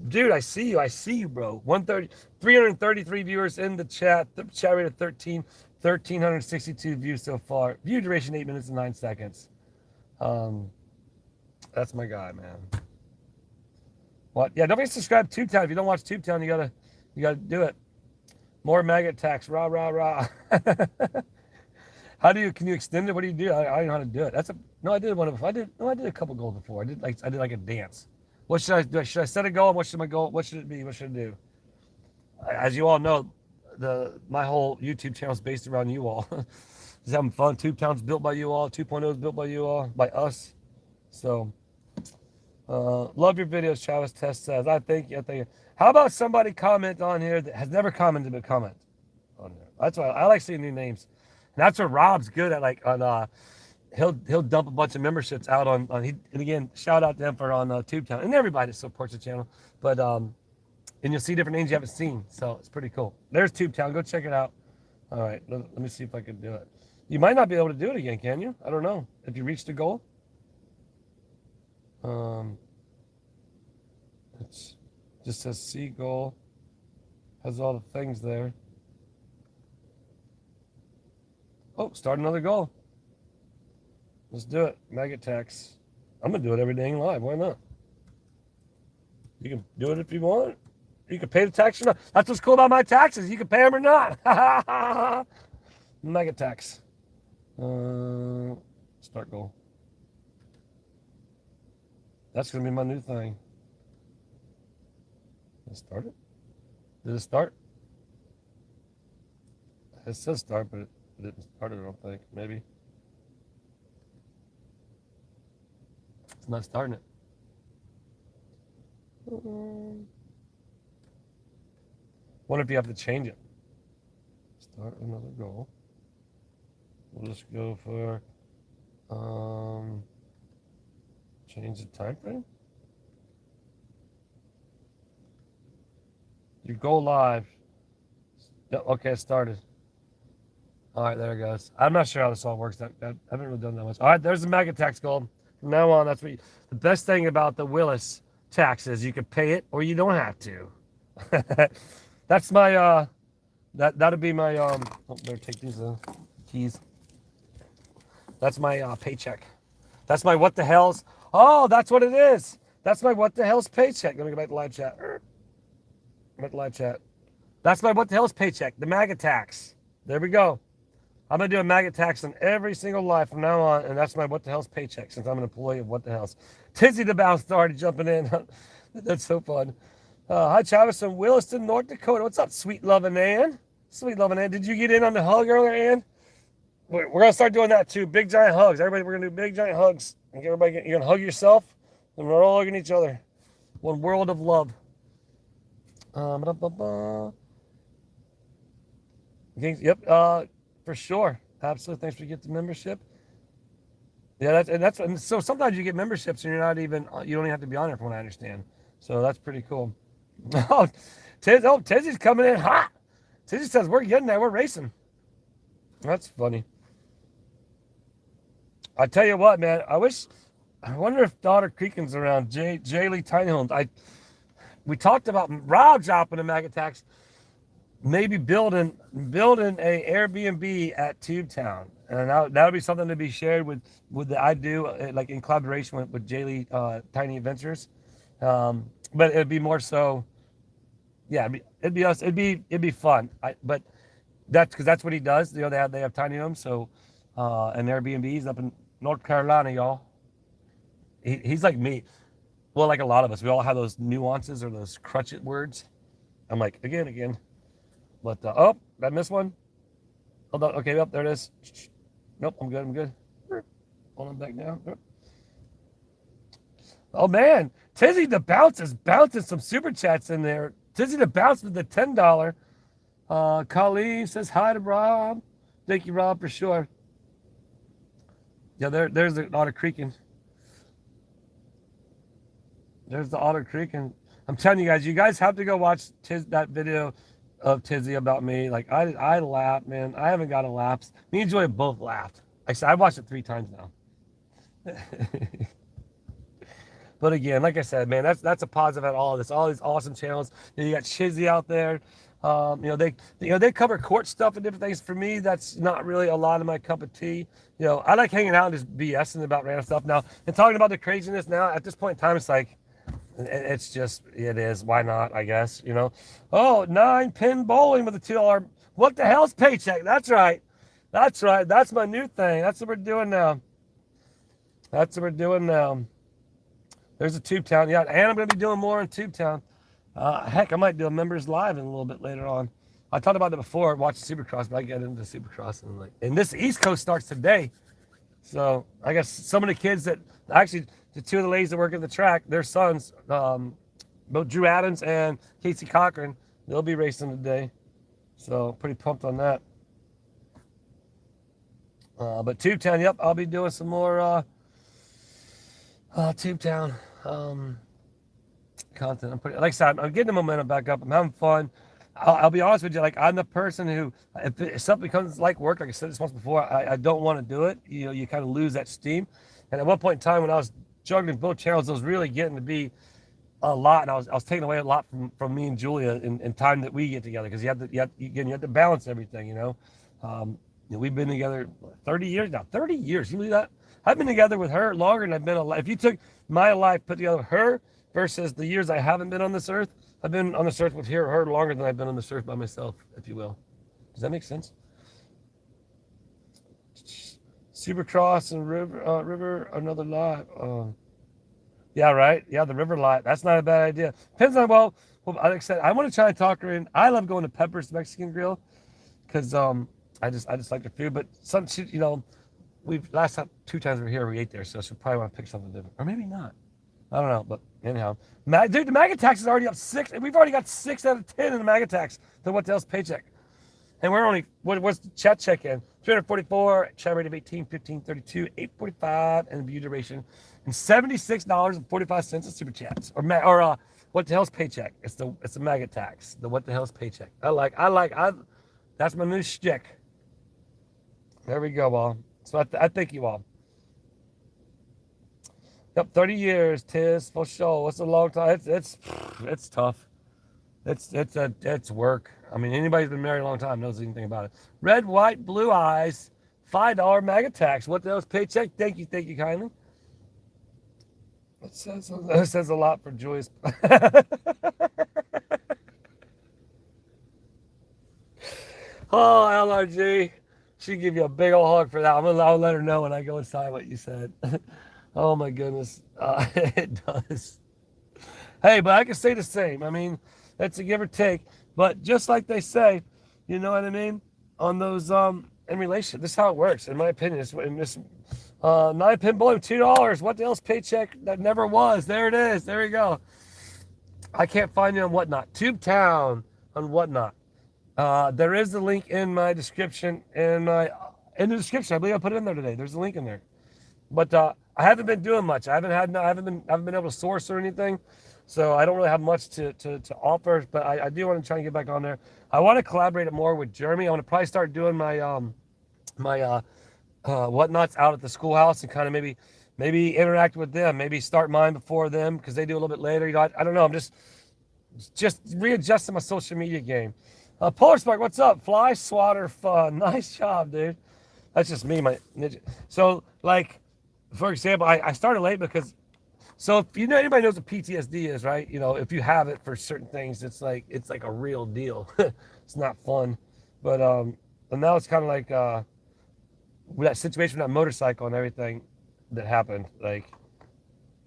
Dude, I see you, bro. 333 viewers in the chat. The chat rate of 13. 1,362 views so far. View duration 8 minutes and 9 seconds. That's my guy, man. What? Yeah, don't forget to subscribe to TubeTown. If you don't watch TubeTown, you gotta do it. More maggot tax. Rah rah rah. Can you extend it? What do you do? I don't know how to do it. No, I did one of I did a couple goals before. I did like a dance. What should I do? Should I set a goal? What should my goal? What should it be? What should I do? As you all know, my whole YouTube channel is based around you all. Just having fun. TubeTown's built by you all. 2.0 is built by you all, by us. So, love your videos, Travis Test says. I thank you. How about somebody comment on here that has never commented but comment on there? That's why I like seeing new names. And that's what Rob's good at. Like on he'll dump a bunch of memberships out on and again, shout out to him for on TubeTown and everybody that supports the channel. But and you'll see different names you haven't seen, so it's pretty cool. There's TubeTown. Go check it out. All right, let me see if I can do it. You might not be able to do it again, can you? I don't know. If you reach the goal. It's just says see goal. Has all the things there. Oh, start another goal. Let's do it. Maggot tax. I'm gonna do it every day live. Why not? You can do it if you want. You can pay the tax or not. That's what's cool about my taxes. You can pay them or not. Maggot tax. Start goal. That's gonna be my new thing. Let's start it. Did it start? It says start, but it didn't start it, I don't think. Maybe. It's not starting it. Wonder if you have to change it. Start another goal. We'll just go for change the time frame. You go live. Okay, it started. All right, there it goes. I'm not sure how this all works. I haven't really done that much. All right, there's the maggot tax goal. From now on, that's what the best thing about the Willis tax is you can pay it or you don't have to. That's my that'll be my oh, better take these keys. That's my paycheck. That's my what the hell's. Oh, that's what it is. That's my what the hell's paycheck. Let me go back to live chat. Back to live chat. That's my what the hell's paycheck. The maggot tax. There we go. I'm gonna do a maggot tax on every single live from now on, and that's my what the hell's paycheck since I'm an employee of what the hell's. Tizzy the Bounce already jumping in. That's so fun. Hi, Travis from Williston, North Dakota. What's up, sweet loving Ann? Sweet loving Ann. Did you get in on the hug earlier, Ann? We're gonna start doing that too. Big giant hugs. Everybody, we're gonna do big giant hugs. You're gonna hug yourself, and we're all hugging each other. One world of love. Yep. For sure. Absolutely. Thanks for getting the membership. Yeah, and so sometimes you get memberships and you don't even have to be on it from what I understand. So that's pretty cool. Oh, Tizzy's coming in hot. Tizzy says we're getting there, we're racing. That's funny. I tell you what, man, I wonder if Daughter Creakin's around. J. Lee Tiny Homes. We talked about Rob dropping a maggot tax. Maybe building a Airbnb at TubeTown, and that would be something to be shared with the I do like in collaboration with Jaylee Tiny Adventures, but it'd be more so, yeah, it'd be us, it'd be fun. But that's because that's what he does. They have tiny homes, so and Airbnbs up in North Carolina, y'all. He's like me, well, like a lot of us. We all have those nuances or those crutch it words. I'm like again. But, oh, did I miss one? Hold on. Okay, there it is. Nope, I'm good. Hold on back down. Oh, man. Tizzy the Bounce is bouncing some super chats in there. Tizzy the Bounce with the $10. Colleen says hi to Rob. Thank you, Rob, for sure. Yeah, there's the Otter Creaking. There's the Otter Creaking. I'm telling you guys have to go watch that video of Tizzy about me. Like I laughed, man. I haven't got a lapse. Me and Joy both laughed. I watched it 3 times now. But again, like I said, man, that's a positive at all of this. All these awesome channels. You got Chizzy out there. They cover court stuff and different things. For me, that's not really a lot of my cup of tea. I like hanging out and just BSing about random stuff now and talking about the craziness. Now at this point in time, it's like, it is. Why not? I guess, Oh, 9-pin bowling with a $2. What the hell's paycheck? That's right. That's right. That's my new thing. That's what we're doing now. That's what we're doing now. There's a Tubetown. Yeah, and I'm going to be doing more in Tubetown. Heck, I might do a members live in a little bit later on. I talked about it before, watching Supercross, but I get into Supercross. And this East Coast starts today. So I guess some of the kids that, actually, the two of the ladies that work at the track, their sons, both Drew Adams and Casey Cochran, they'll be racing today. So pretty pumped on that. But Tubetown, yep, I'll be doing some more Tubetown content. Like I said, I'm getting the momentum back up. I'm having fun. I'll be honest with you, like, I'm the person who, if something becomes like work, like I said this once before, I don't want to do it. You kind of lose that steam. And at one point in time when I was juggling both channels, it was really getting to be a lot, and I was taking away a lot from me and Julia in time that we get together, because you have to balance everything. We've been together 30 years now. 30 years, you believe that? I've been together with her longer than I've been alive. If you took my life put together with her versus the years I haven't been on this earth, I've been on this earth with her longer than I've been on this earth by myself, if you will. Does that make sense? Supercross and river another lot. Yeah, right. Yeah, the river lot. That's not a bad idea. Depends on, well, like I said, I want to try and talk her in. I love going to Pepper's Mexican Grill because I just like the food. But we've last time 2 times we were here, we ate there, so she'll probably want to pick something different, or maybe not. I don't know, but anyhow, dude, the MAGA tax is already up 6, and we've already got 6 out of 10 in the MAGA tax. Then what the hell's paycheck? And we're only, what's the chat check in? 344, chat rate of 18, 15, 32, 845, and view duration, and $76.45 in super chats. Or what the hell's paycheck? It's the MAGA tax. The what the hell's paycheck? That's my new shtick. There we go, all. So I thank you all. Yep, 30 years, Tiz, for sure. It's a long time. It's tough. It's work. I mean, anybody who's been married a long time knows anything about it. Red, white, blue eyes, $5 MAGA tax. What the hell's paycheck? Thank you kindly. It says a lot for Joyce. Oh, LRG. She'd give you a big old hug for that. I'll let her know when I go inside what you said. Oh my goodness. It does. Hey, but I can say the same. I mean, that's a give or take. But just like they say, you know what I mean? On those, in relation, this is how it works, in my opinion. In this 9-pin bowling, $2. What the hell's paycheck? That never was. There it is. There we go. I can't find it on Whatnot. Tubetown on Whatnot. There is a link in my description. In the description, I believe I put it in there today. There's a link in there. But I haven't been doing much. I haven't been able to source or anything. So I don't really have much to offer, but I do want to try and get back on there. I want to collaborate more with Jeremy. I want to probably start doing my whatnots out at the schoolhouse and kind of maybe interact with them. Maybe start mine before them because they do a little bit later. I don't know. I'm just readjusting my social media game. Polar Spark, what's up? Fly swatter fun. Nice job, dude. That's just me, my ninja. So, like, for example, I started late because. So if anybody knows what PTSD is, right? If you have it for certain things, it's like a real deal. It's not fun, but now it's kind of like with that situation with that motorcycle and everything that happened. Like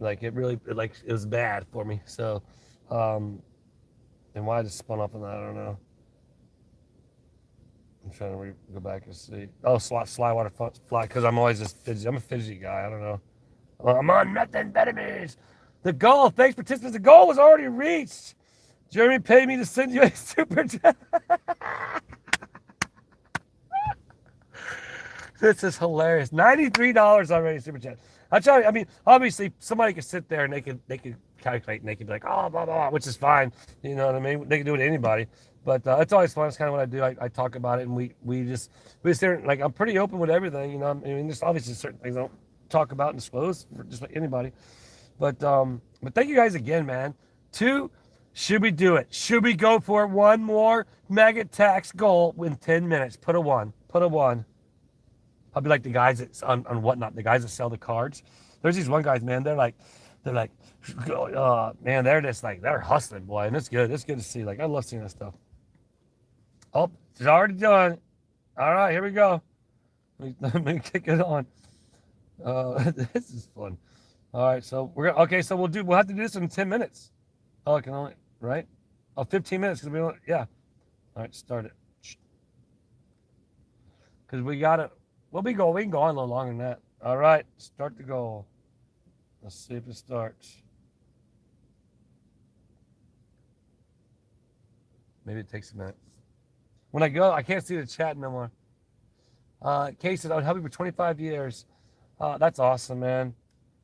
it really it was bad for me. So, and why I just spun off on that, I don't know. I'm trying to go back and see. Oh, Slywater fly because I'm always just fidgety. I'm a fidgety guy. I don't know. I'm on methamphetamines. The goal, thanks participants. The goal was already reached. Jeremy paid me to send you a super chat. This is hilarious. $93 already super chat. I mean, obviously somebody could sit there and they could calculate and they could be like, oh, blah, blah, blah, which is fine. You know what I mean? They can do it to anybody. But it's always fun. It's kind of what I do. I talk about it and we just hear, like, I'm pretty open with everything. I mean, there's obviously certain things I don't talk about and disclose for just like anybody. But thank you guys again, man. Should we do it? Should we go for one more mega tax goal in 10 minutes? Put a 1. Put a 1. I'll be like the guys that on Whatnot, the guys that sell the cards. There's these one guys, man. They're like, man, they're just like, they're hustling, boy, and it's good. It's good to see. Like, I love seeing that stuff. Oh, it's already done. All right, here we go. Let me kick it on. This is fun. All right, so we're gonna. Okay, so we'll have to do this in 10 minutes. Oh, I can only right. Oh, 15 minutes because yeah. All right, start it. Because we gotta. We can go on a little longer than that. All right, start the goal. Let's see if it starts. Maybe it takes a minute. When I go, I can't see the chat no more. Case said, I've helped you for 25 years. That's awesome, man.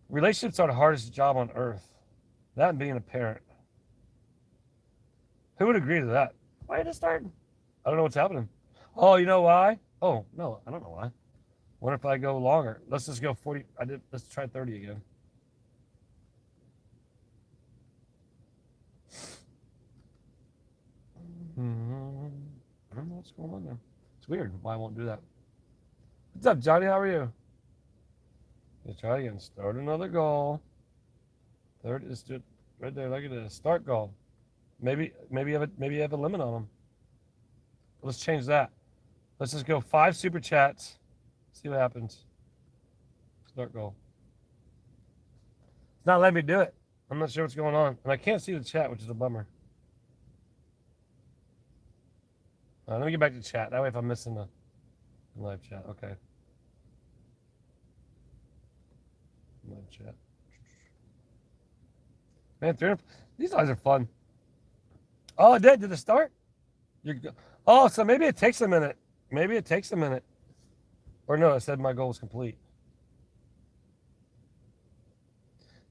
Relationships are the hardest job on earth. That and being a parent. Who would agree to that? Why did it start? I don't know what's happening. Oh, you know why? Oh, no, I don't know why. Wonder if I go longer. Let's just go 40. Let's try 30 again. I don't know what's going on there. It's weird why I won't do that. What's up, Johnny? How are you? Let's try again. Start another goal. Third is do it right there. Look at this. Start goal. Maybe you have a limit on them. Let's change that. Let's just go 5 super chats. See what happens. Start goal. It's not letting me do it. I'm not sure what's going on. And I can't see the chat, which is a bummer. Let me get back to chat. That way if I'm missing the live chat. Okay. Live chat. Man, these guys are fun. Oh, it did. Did it start? Oh, so maybe it takes a minute. Maybe it takes a minute. Or no, it said my goal was complete.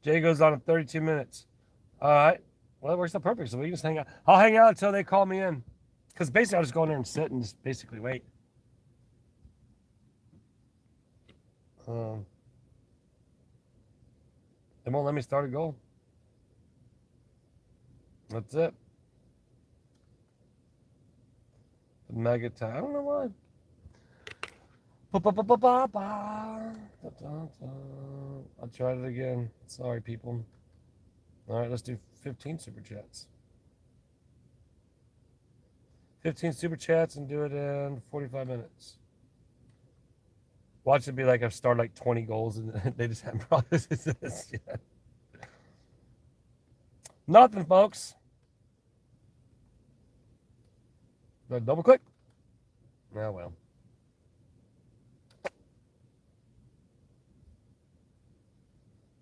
Jay goes on in 32 minutes. All right. Well, that works out perfect. So we can just hang out. I'll hang out until they call me in. Because basically, I'll just go in there and sit and just basically wait. They won't let me start a goal. That's it. The mega time. I don't know why. I'll try it again. Sorry, people. All right, let's do 15 super chats. 15 super chats and do it in 45 minutes. Watch it be like I've started like 20 goals and they just haven't processed this yet. Nothing, folks. Do I double click? Oh, well.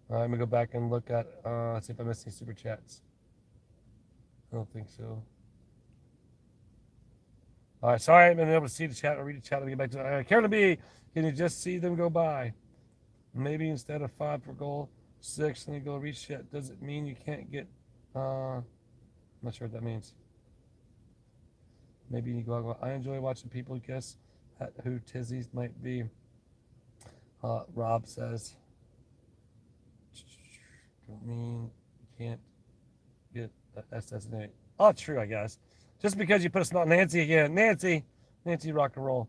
All right, I'm going to go back and look at, see if I missed any super chats. I don't think so. All right, sorry I haven't been able to see the chat or read the chat. Let me get back to it. Carolyn B, can you just see them go by? Maybe instead of 5 per goal, 6, and you go reach chat. Does it mean you can't get, I'm not sure what that means. Maybe you go, I enjoy watching people guess at who Tizzy's might be. Rob says, don't mean you can't get SSNA. Oh, true, I guess. Just because you put a small Nancy again. Nancy rock and roll.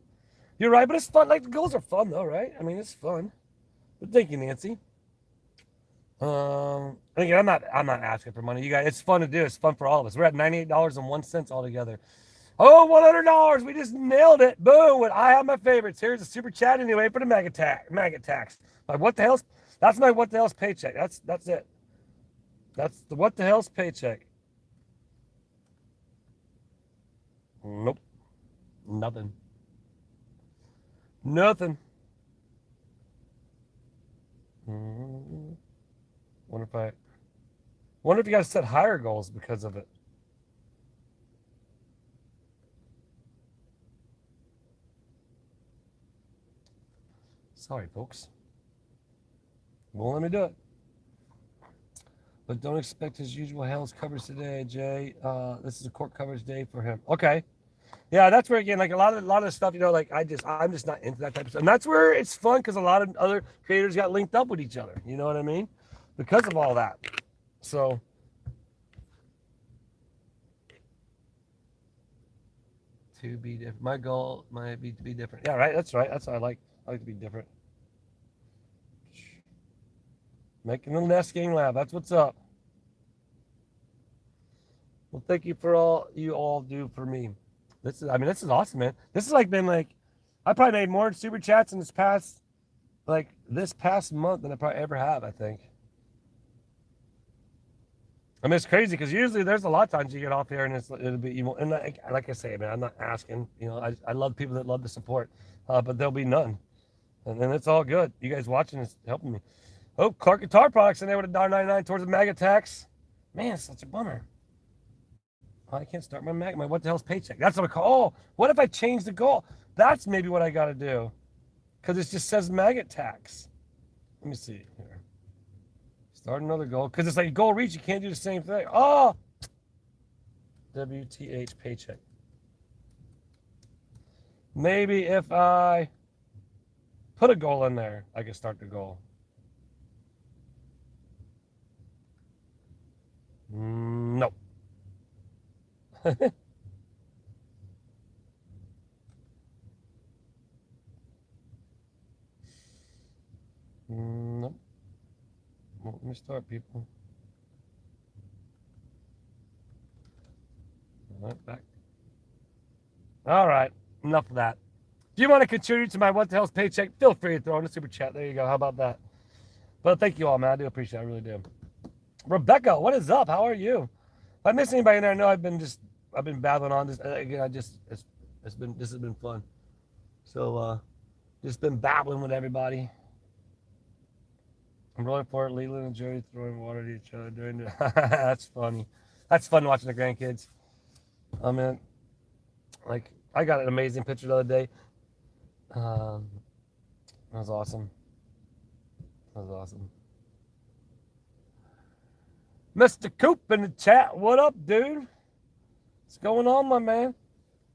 You're right, but it's fun. Like the goals are fun though, right? I mean, it's fun. But thank you, Nancy. Again, I'm not asking for money. You guys, it's fun to do. It's fun for all of us. We're at $98.01 altogether. Oh, $100. We just nailed it. Boom. I have my favorites. Here's a super chat anyway for the maggot tax. Like, what the hell's, that's my what the hell's paycheck. That's it. That's the what the hell's paycheck. Nope. Nothing. Wonder if you got to set higher goals because of it. Sorry, folks. Won't let me do it. But don't expect his usual Hell's coverage today, Jay. This is a court coverage day for him. Okay. Yeah, that's where, again, like a lot of stuff, you know, like I'm just not into that type of stuff. And that's where it's fun because a lot of other creators got linked up with each other. You know what I mean? Because of all that. So to be different. My goal might be to be different. Yeah, right. That's right. That's what I like. I like to be different. Making the nesting lab. That's what's up. Well, thank you for all you all do for me. This is awesome, man. This has like been like, I probably made more super chats in this past month than I probably ever have. I think. I mean, it's crazy because usually there's a lot of times you get off here and it'll be evil. And like I say, man, I'm not asking. You know, I love people that love the support, but there'll be none, and then it's all good. You guys watching is helping me. Oh, Clark Guitar Products in there with $1.99 towards the MAGA tax. Man, it's such a bummer. Oh, I can't start my MAGA. My what the hell's paycheck? That's what I call. Oh, what if I change the goal? That's maybe what I got to do, because it just says MAGA tax. Let me see here. Start another goal, because it's like goal reach. You can't do the same thing. Oh, WTH paycheck. Maybe if I put a goal in there, I can start the goal. No. Nope. Well, let me start, people. All right, back. All right, enough of that. If you want to contribute to my what the hell's paycheck, feel free to throw in a super chat. There you go. How about that? But thank you all, man. I do appreciate it. I really do. Rebecca, what is up? How are you? If I miss anybody in there, I know I've been battling on this. Again, this has been fun. So just been babbling with everybody. I'm rolling for it. Leland and Joey throwing water to each other during the that's funny. That's fun watching the grandkids. I mean, like, I got an amazing picture the other day. That was awesome. Mr. Coop in the chat. What up, dude? What's going on, my man?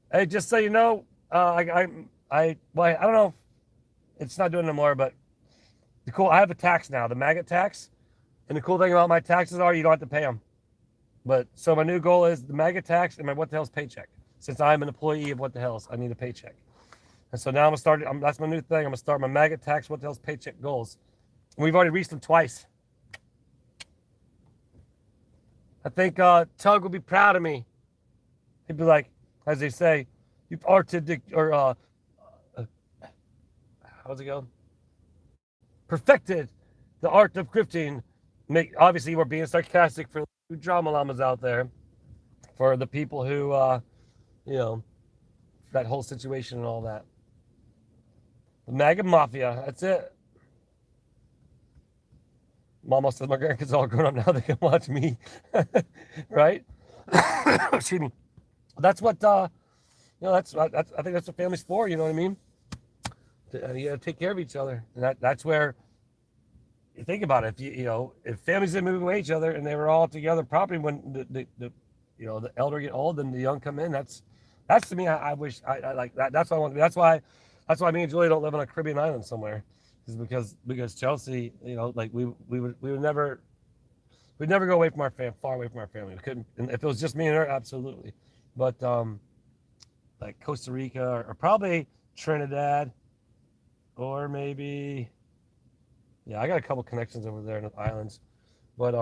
Hey, just so you know, I don't know. It's not doing it anymore, but I have a tax now, the maggot tax. And the cool thing about my taxes are you don't have to pay them. But so my new goal is the maggot tax and my what the hell's paycheck. Since I'm an employee of what the hell's, I need a paycheck. And so now I'm gonna start. That's my new thing. I'm gonna start my maggot tax, what the hell's paycheck goals. And we've already reached them twice. I think Tug will be proud of me. He'd be like, as they say, you've arted or how's it go? Perfected the art of grifting. Obviously, we're being sarcastic for the drama llamas out there, for the people who, that whole situation and all that. The MAGA Mafia, that's it. Mama says my grandkids are all grown up now. They can watch me, right? Excuse me. That's what I think that's what family's for. You know what I mean? You got to take care of each other, and that's where. You think about it. If families didn't move away each other and they were all together properly, when the elder get old and the young come in, that's to me. I wish I like that. That's what I want to be. That's why me and Julie don't live on a Caribbean island somewhere, is because Chelsea, like we'd never go away from our far away from our family. We couldn't. And if it was just me and her, absolutely. But like Costa Rica or probably Trinidad, or maybe. Yeah, I got a couple connections over there in the islands, but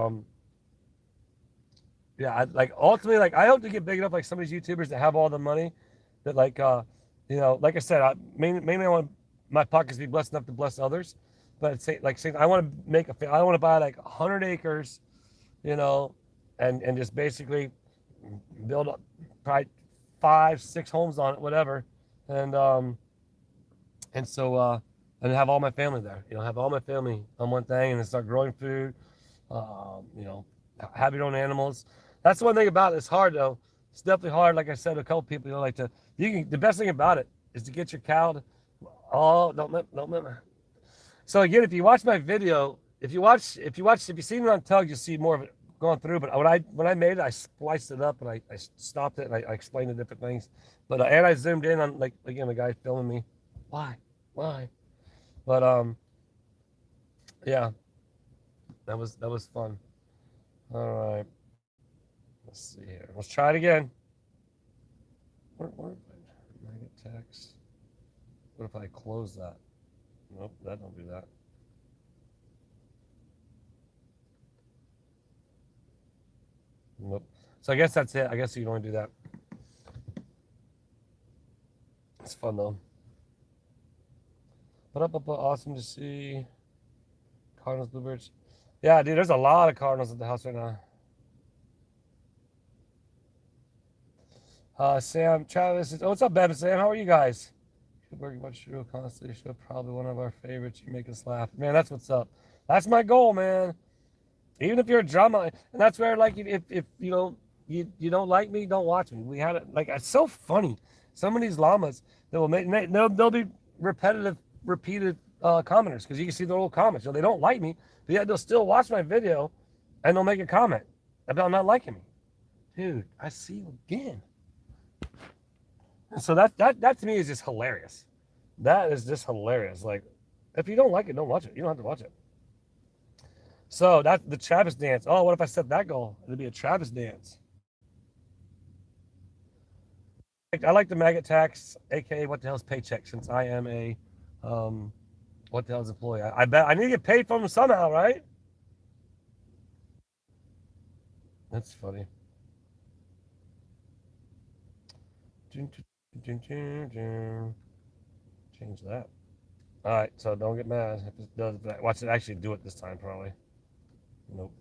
yeah, ultimately, I hope to get big enough like some of these YouTubers that have all the money, that like I said, mainly I want my pockets to be blessed enough to bless others, but I want to I want to buy like 100 acres, and just basically build up probably 5-6 homes on it, whatever, and so. And have all my family there, have all my family on one thing, and then start growing food, have your own animals. That's the one thing about it. It's hard though. It's definitely hard. Like I said, a couple people, the best thing about it is to get your cow to, don't. So again, if you watch my video, if you've seen it on Tug, you'll see more of it going through. But when I made it, I spliced it up and I stopped it and I explained the different things. But and I zoomed in on the guy filming me. Why? But yeah, that was fun. All right, let's see here. Let's try it again. text. What if I close that? Nope, that don't do that. Nope. So I guess that's it. I guess you can only do that. It's fun though. But awesome to see. Cardinals, Bluebirds. Yeah, dude, there's a lot of Cardinals at the house right now. Sam, Travis, what's up, Bev? Sam, how are you guys? Working about Show constantly. Show probably one of our favorites. You make us laugh, man. That's what's up. That's my goal, man. Even if you're a drama, and that's where like if you know you don't like me, don't watch me. We had it like it's so funny. Some of these llamas that will make they'll be repeated commenters because you can see their old comments. You know, they don't like me, but yet they'll still watch my video, and they'll make a comment about not liking me. Dude, I see you again. So that to me is just hilarious. That is just hilarious. Like, if you don't like it, don't watch it. You don't have to watch it. So that's the Travis dance. Oh, what if I set that goal? It'd be a Travis dance. I like the maggot tax, aka what the hell's paycheck, since I am a what the hell's employee. I bet I need to get paid from them somehow, right? That's funny. Change that. All right, so don't get mad if it does that. Watch it actually do it this time, probably. Nope.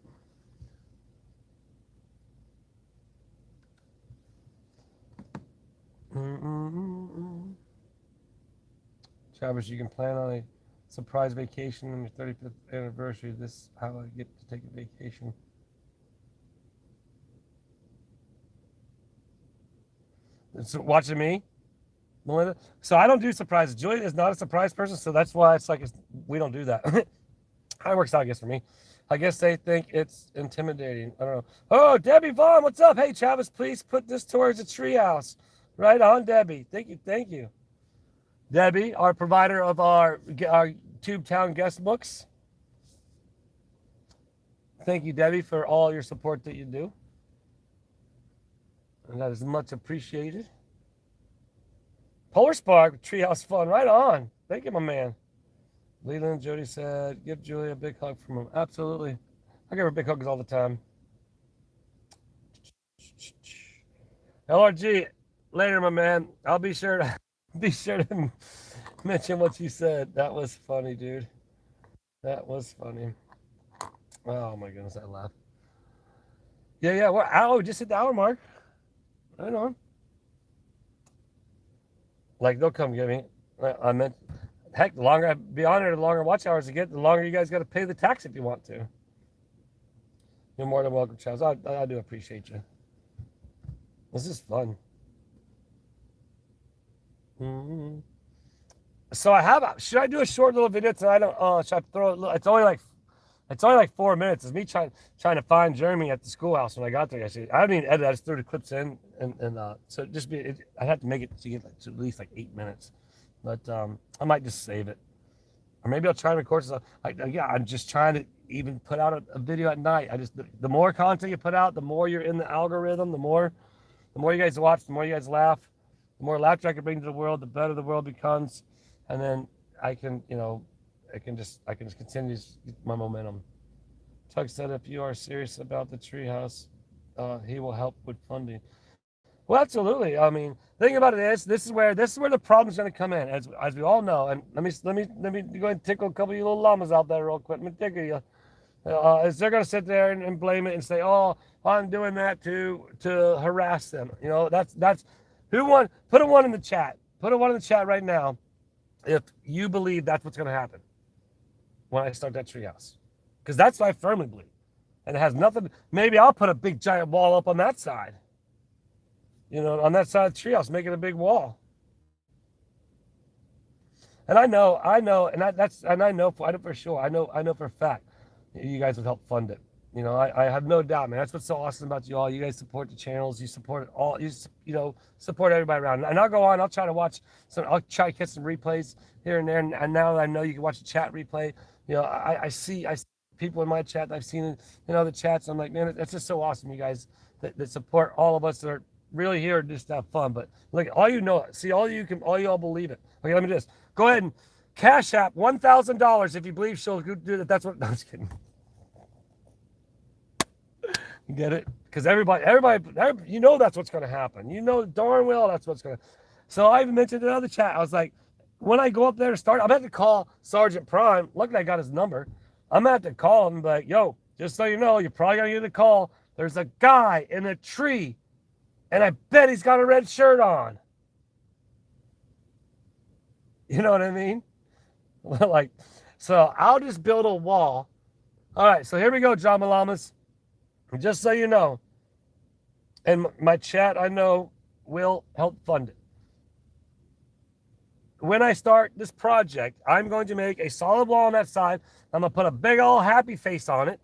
Travis, you can plan on a surprise vacation on your 35th anniversary. This is how I get to take a vacation. So watching me, Melinda. So I don't do surprises. Julia is not a surprise person, so that's why it's like we don't do that. How it works out, I guess, for me. I guess they think it's intimidating. I don't know. Oh, Debbie Vaughn, what's up? Hey, Travis, please put this towards the treehouse. Right on, Debbie. Thank you. Thank you. Debbie, our provider of our Tubetown guest books. Thank you, Debbie, for all your support that you do. And that is much appreciated. Polar Spark, Treehouse Fun, right on. Thank you, my man. Leland Jody said, give Julia a big hug from him. Absolutely. I give her big hugs all the time. LRG, later, my man. I'll be sure to mention what you said. That was funny, dude. That was funny. Oh my goodness, I laughed. Yeah. Well, ow, just hit the hour mark. Right on. Like they'll come get me. I meant, heck, the longer I be on it, the longer watch hours I get, the longer you guys got to pay the tax if you want to. You're more than welcome, Charles. I do appreciate you. This is fun. Mm-hmm. So should I do a short little video tonight? Should I throw it? It's only like 4 minutes. It's me trying to find Jeremy at the schoolhouse when I got there yesterday. I haven't even edited. I just threw the clips in, and so I have to make it to get to at least like 8 minutes, but I might just save it, or maybe I'll try to record stuff. I'm just trying to even put out a video at night. The more content you put out, the more you're in the algorithm. The more you guys watch, the more you guys laugh, the more laughter I can bring to the world, the better the world becomes, and then I can just continue my momentum. Tug said, if you are serious about the treehouse, he will help with funding. Well, absolutely. I mean, the thing about it is, this is where the problem's going to come in, as we all know. And let me go ahead and tickle a couple of you little llamas out there real quick. Let me tickle you. Is they're going to sit there and blame it and say, "Oh, I'm doing that to harass them." You know, that's who won. Put a 1 in the chat. Put a 1 in the chat right now if you believe that's what's going to happen when I start that treehouse, because that's what I firmly believe, and it has nothing. Maybe I'll put a big giant wall up on that side. You know, on that side of the treehouse, make it a big wall. And I know, I know for sure. I know for a fact you guys would help fund it. You know, I have no doubt, man. That's what's so awesome about you all. You guys support the channels. You support it all. You support everybody around. And I'll go on. I'll try to watch I'll try to catch some replays here and there. And now that I know you can watch the chat replay, you know, I see people in my chat that I've seen in other chats. I'm like, man, that's just so awesome. You guys that support all of us that really here just to have fun. But like all you know, see, all y'all believe it. Okay, let me do this. Go ahead and Cash App $1,000 if you believe she'll do that. That's what. No, I'm just kidding. You get it? Because everybody, you know that's what's going to happen. You know darn well that's what's going to. So I even mentioned in another chat. I was like, when I go up there to start, I'm going to have to call Sergeant Prime. Luckily, I got his number. I'm going to have to call him and be like, yo, just so you know, you're probably going to get a call. There's a guy in a tree, and I bet he's got a red shirt on. You know what I mean? Like, so I'll just build a wall. All right, so here we go, John Malamas. Just so you know, and my chat, I know, will help fund it. When I start this project, I'm going to make a solid wall on that side. I'm going to put a big old happy face on it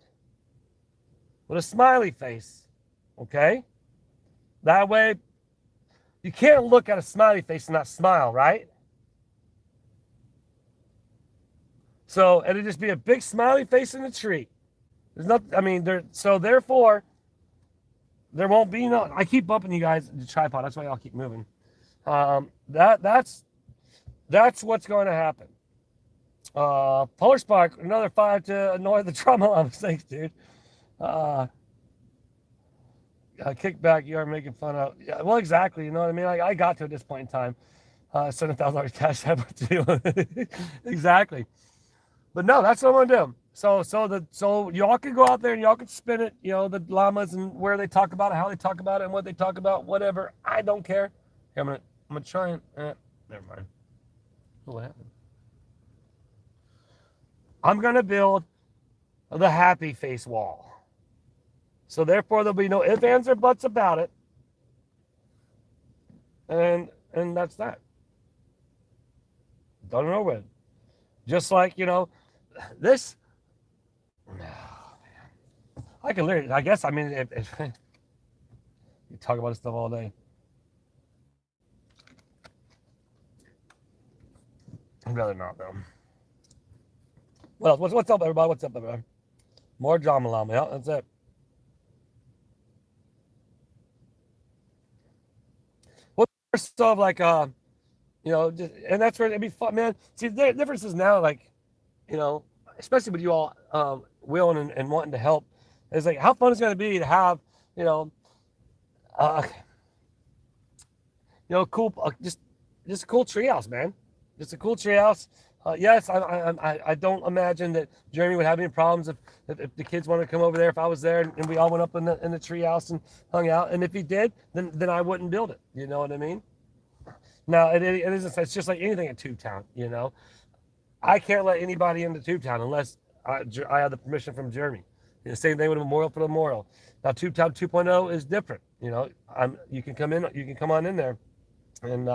with a smiley face, okay? That way, you can't look at a smiley face and not smile, right? So it'll just be a big smiley face in the tree. There's not, I mean, so therefore, there won't be no, I keep bumping you guys the tripod. That's why I'll keep moving. That's what's going to happen. Polar Spark, another 5 to annoy the trauma llamas. Thanks, dude. Kickback, you are making fun of. Yeah, well, exactly. You know what I mean? Like, I got to at this point in time. $7,000 cash out to exactly. But no, that's what I'm gonna do. So y'all can go out there and y'all can spin it, you know, the llamas and where they talk about it, how they talk about it, and what they talk about, whatever. I don't care. Here, I'm gonna try and never mind. What happened? I'm gonna build the happy face wall. So therefore there'll be no ifs, ands, or buts about it. And that's that. Done and over with. Just like, you know, this. Oh, man. I can literally, I guess, I mean, if you talk about this stuff all day. I'd rather not, though. What else? What's up, everybody? What's up, everybody? More drama llama. Yeah, that's it. Well, stuff like, you know, just, and that's where it'd be fun, man. See, the difference is now, like, you know, especially with you all willing and wanting to help, is like how fun it's going to be to have, you know, cool, just a cool treehouse, man. Just a cool treehouse. Yes, I don't imagine that Jeremy would have any problems if the kids wanted to come over there. If I was there and we all went up in the treehouse and hung out, and if he did, then I wouldn't build it. You know what I mean? Now it isn't. It's just like anything in Tubetown. You know, I can't let anybody into Tubetown unless I have the permission from Jeremy. The same thing with a memorial for the memorial. Now Tubetown 2.0 is different. You know, you can come in. You can come on in there, and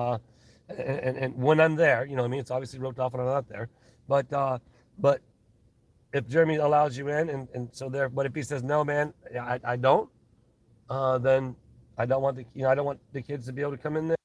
when I'm there, you know what I mean? It's obviously roped off when I'm not there. But if Jeremy allows you in, and so there, but if he says, no, man, I don't, then I don't want I don't want the kids to be able to come in there.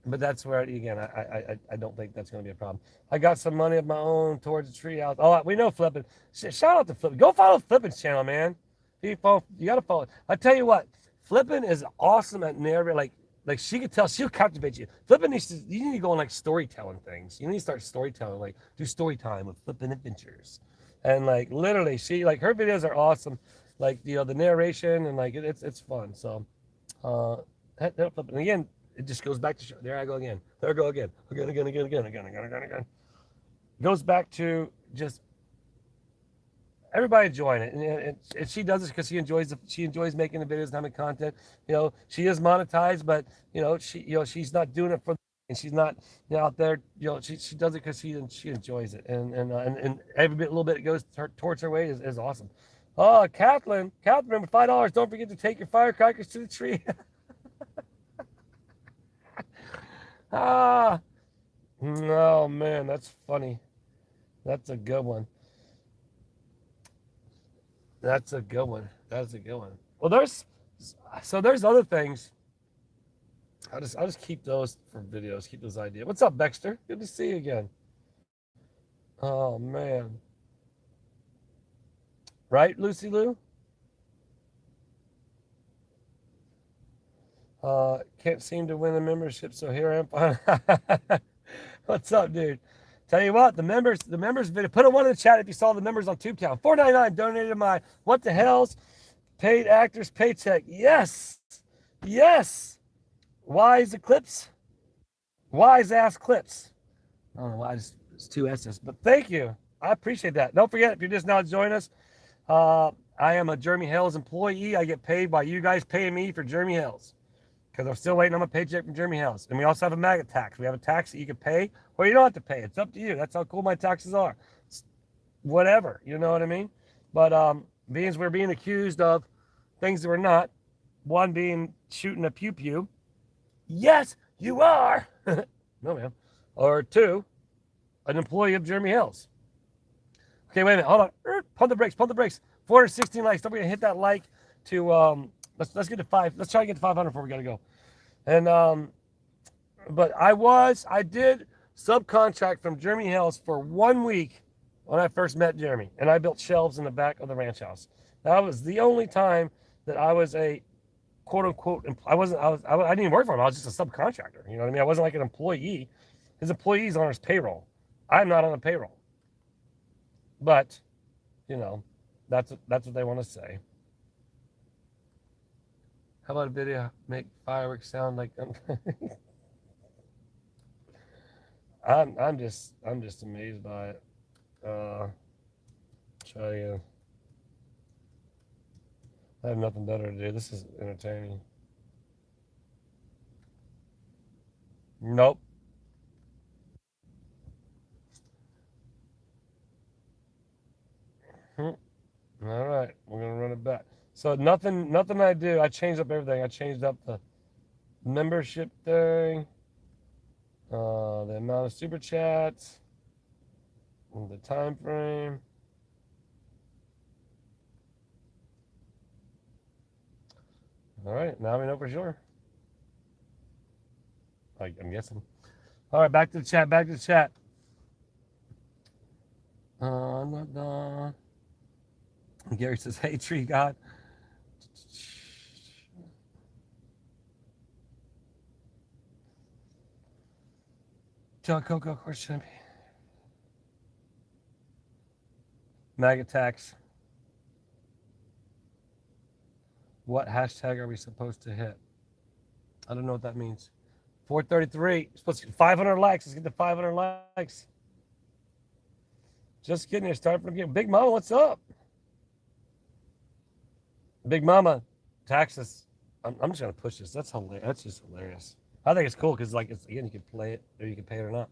But that's where, again, I don't think that's going to be a problem. I got some money of my own towards the treehouse. Oh, we know Flippin'. Shout out to Flippin'. Go follow Flippin's channel, man. You got to follow. I tell you what, Flippin' is awesome at narrating. Like she could tell, she'll captivate you. Flippin' you need to go on like storytelling things. You need to start storytelling, like do story time with Flippin' Adventures. And like literally, her videos are awesome. Like, you know, the narration and like it's fun. So, Flippin'. Again, it just goes back to, there I go again. There I go again. Again. Goes back to just everybody enjoying it, and she does it because she enjoys making the videos and having content. You know, she is monetized, but you know, she's not doing it for, and she's not, you know, out there. You know, she does it because she enjoys it, and every little bit it goes towards her way is awesome. Oh, Kathleen, with $5. Don't forget to take your firecrackers to the tree. No, man, that's funny. That's a good one. That's a good one. Well, there's other things. I'll just keep those for videos. Keep those ideas. What's up, Baxter? Good to see you again. Oh man. Right, Lucy Lou? Can't seem to win the membership, so here I am. What's up, dude? Tell you what, the members video. Put a one in the chat if you saw the members on Tubetown. $4.99 donated to my What the Hell's paid actors paycheck. Yes, yes. Wise Eclipse. Wise ass clips. I don't know why it's two S's, but thank you. I appreciate that. Don't forget, if you're just now joining us, I am a Jeremy Hills employee. I get paid by you guys paying me for Jeremy Hills because I'm still waiting on my paycheck from Jeremy Hills. And we also have a maggot tax. We have a tax that you can pay or you don't have to pay. It's up to you. That's how cool my taxes are. It's whatever, you know what I mean? But being we're being accused of things that we're not, one being shooting a pew-pew. Yes, you are. No, man. Or two, an employee of Jeremy Hills. Okay, wait a minute. Hold on. Pump the brakes. 416 likes. Don't forget to hit that like to let's get to 5. Let's try to get to 500 before we gotta go. And but I did subcontract from Jeremy Hills for 1 week when I first met Jeremy, and I built shelves in the back of the ranch house. That was the only time that I was a quote unquote. I didn't even work for him. I was just a subcontractor. You know what I mean? I wasn't like an employee. His employees on his payroll. I'm not on the payroll. But, you know, that's what they want to say. How about a video make fireworks sound like I'm just amazed by it. Try to I have nothing better to do. This is entertaining. Nope. All right, we're gonna run it back. So nothing I do. I changed up everything. I changed up the membership thing, the amount of super chats, the time frame. All right, now we know for sure. I'm guessing. All right, back to the chat. Gary says, hey, tree god. Tell Coco, of course, shouldn't be. Maggot tax. What hashtag are we supposed to hit? I don't know what that means. 433. Supposed to get 500 likes. Let's get to 500 likes. Just kidding. You're starting from Big Mama, what's up? Big Mama, taxes. I'm just gonna push this. That's hilarious. That's just hilarious. I think it's cool because, like, again, you can play it or you can pay it or not.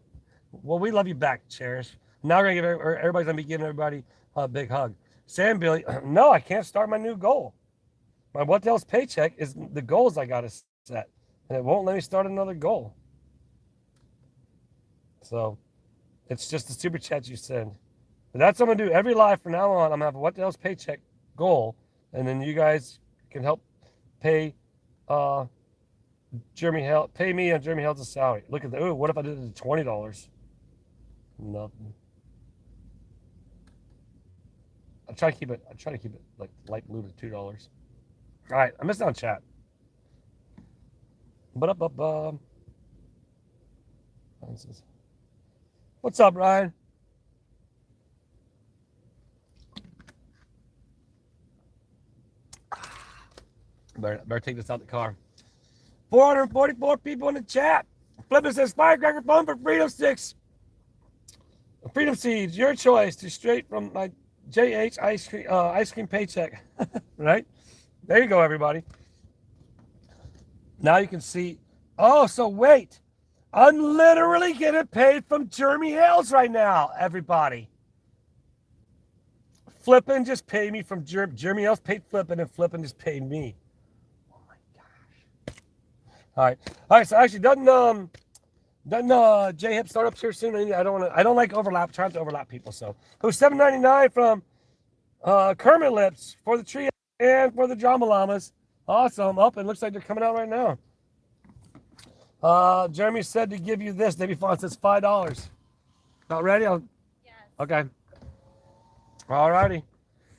Well, we love you back, Cherish. Now we're gonna give everybody's gonna be giving everybody a big hug. Sam Billy, no, I can't start my new goal. My what the hell's paycheck is the goals I gotta set, and it won't let me start another goal. So it's just the super chat you send. But that's what I'm gonna do every live from now on. I'm gonna have a what the hell's paycheck goal, and then you guys can help pay pay me on Jeremy Hill's salary. Look at that. Ooh, what if I did it to $20? Nothing. I try to keep it like light blue to $2. All right, I missed out on chat. What's up, Ryan? Better take this out the car. 444 people in the chat. Flippin says firecracker fun for freedom sticks. Freedom seeds, your choice to straight from my JH ice cream paycheck. Right? There you go, everybody. Now you can see. Oh, so wait. I'm literally getting paid from Jeremy Hills right now, everybody. Flippin just paid me from Jeremy Hills paid Flippin, and Flippin just paid me. Oh my gosh. All right. So actually, doesn't J-Hip startups here soon? I don't like trying to overlap people. So who's $7.99 from Kermit Lips for the tree and for the Drama Llamas. Awesome. Up, it looks like they're coming out right now. Jeremy said to give you this. Debbie Fawn says $5. Not ready? Yes. Okay. All righty.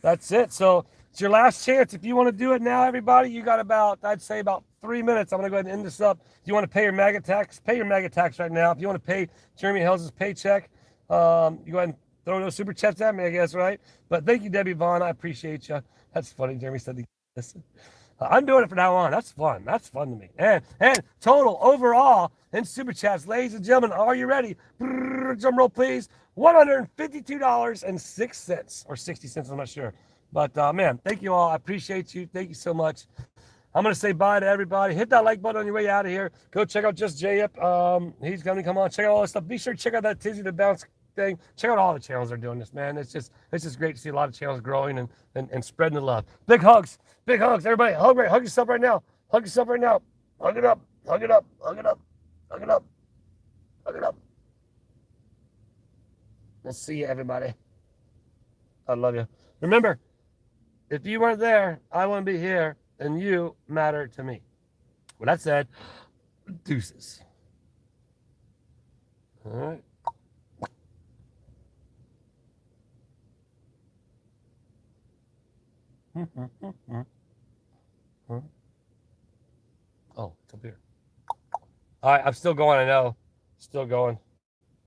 That's it. So it's your last chance. If you want to do it now, everybody, you got about, I'd say about 3 minutes. I'm going to go ahead and end this up. If you want to pay your maggot tax, pay your maggot tax right now. If you want to pay Jeremy Hell's paycheck, you go ahead and throw those super chats at me, I guess, right? But thank you, Debbie Vaughn. I appreciate you. That's funny. Jeremy said this. I'm doing it from now on. That's fun. That's fun to me. And total overall in super chats, ladies and gentlemen, are you ready? Drum roll, please. $152.06 or 60 cents. I'm not sure. But man, thank you all. I appreciate you. Thank you so much. I'm going to say bye to everybody. Hit that like button on your way out of here. Go check out Just J-Up. He's going to come on. Check out all this stuff. Be sure to check out that Tizzy the Bounce thing. Check out all the channels that are doing this, man. It's just great to see a lot of channels growing and spreading the love. Big hugs. Big hugs. Everybody, hug yourself right now. Hug yourself right now. Hug it up. Hug it up. Hug it up. Hug it up. Hug it up. Let's see you, everybody. I love you. Remember, if you weren't there, I wouldn't be here, and you matter to me. With that said, deuces. All right. Oh, it's up here. All right, I'm still going, I know. Still going.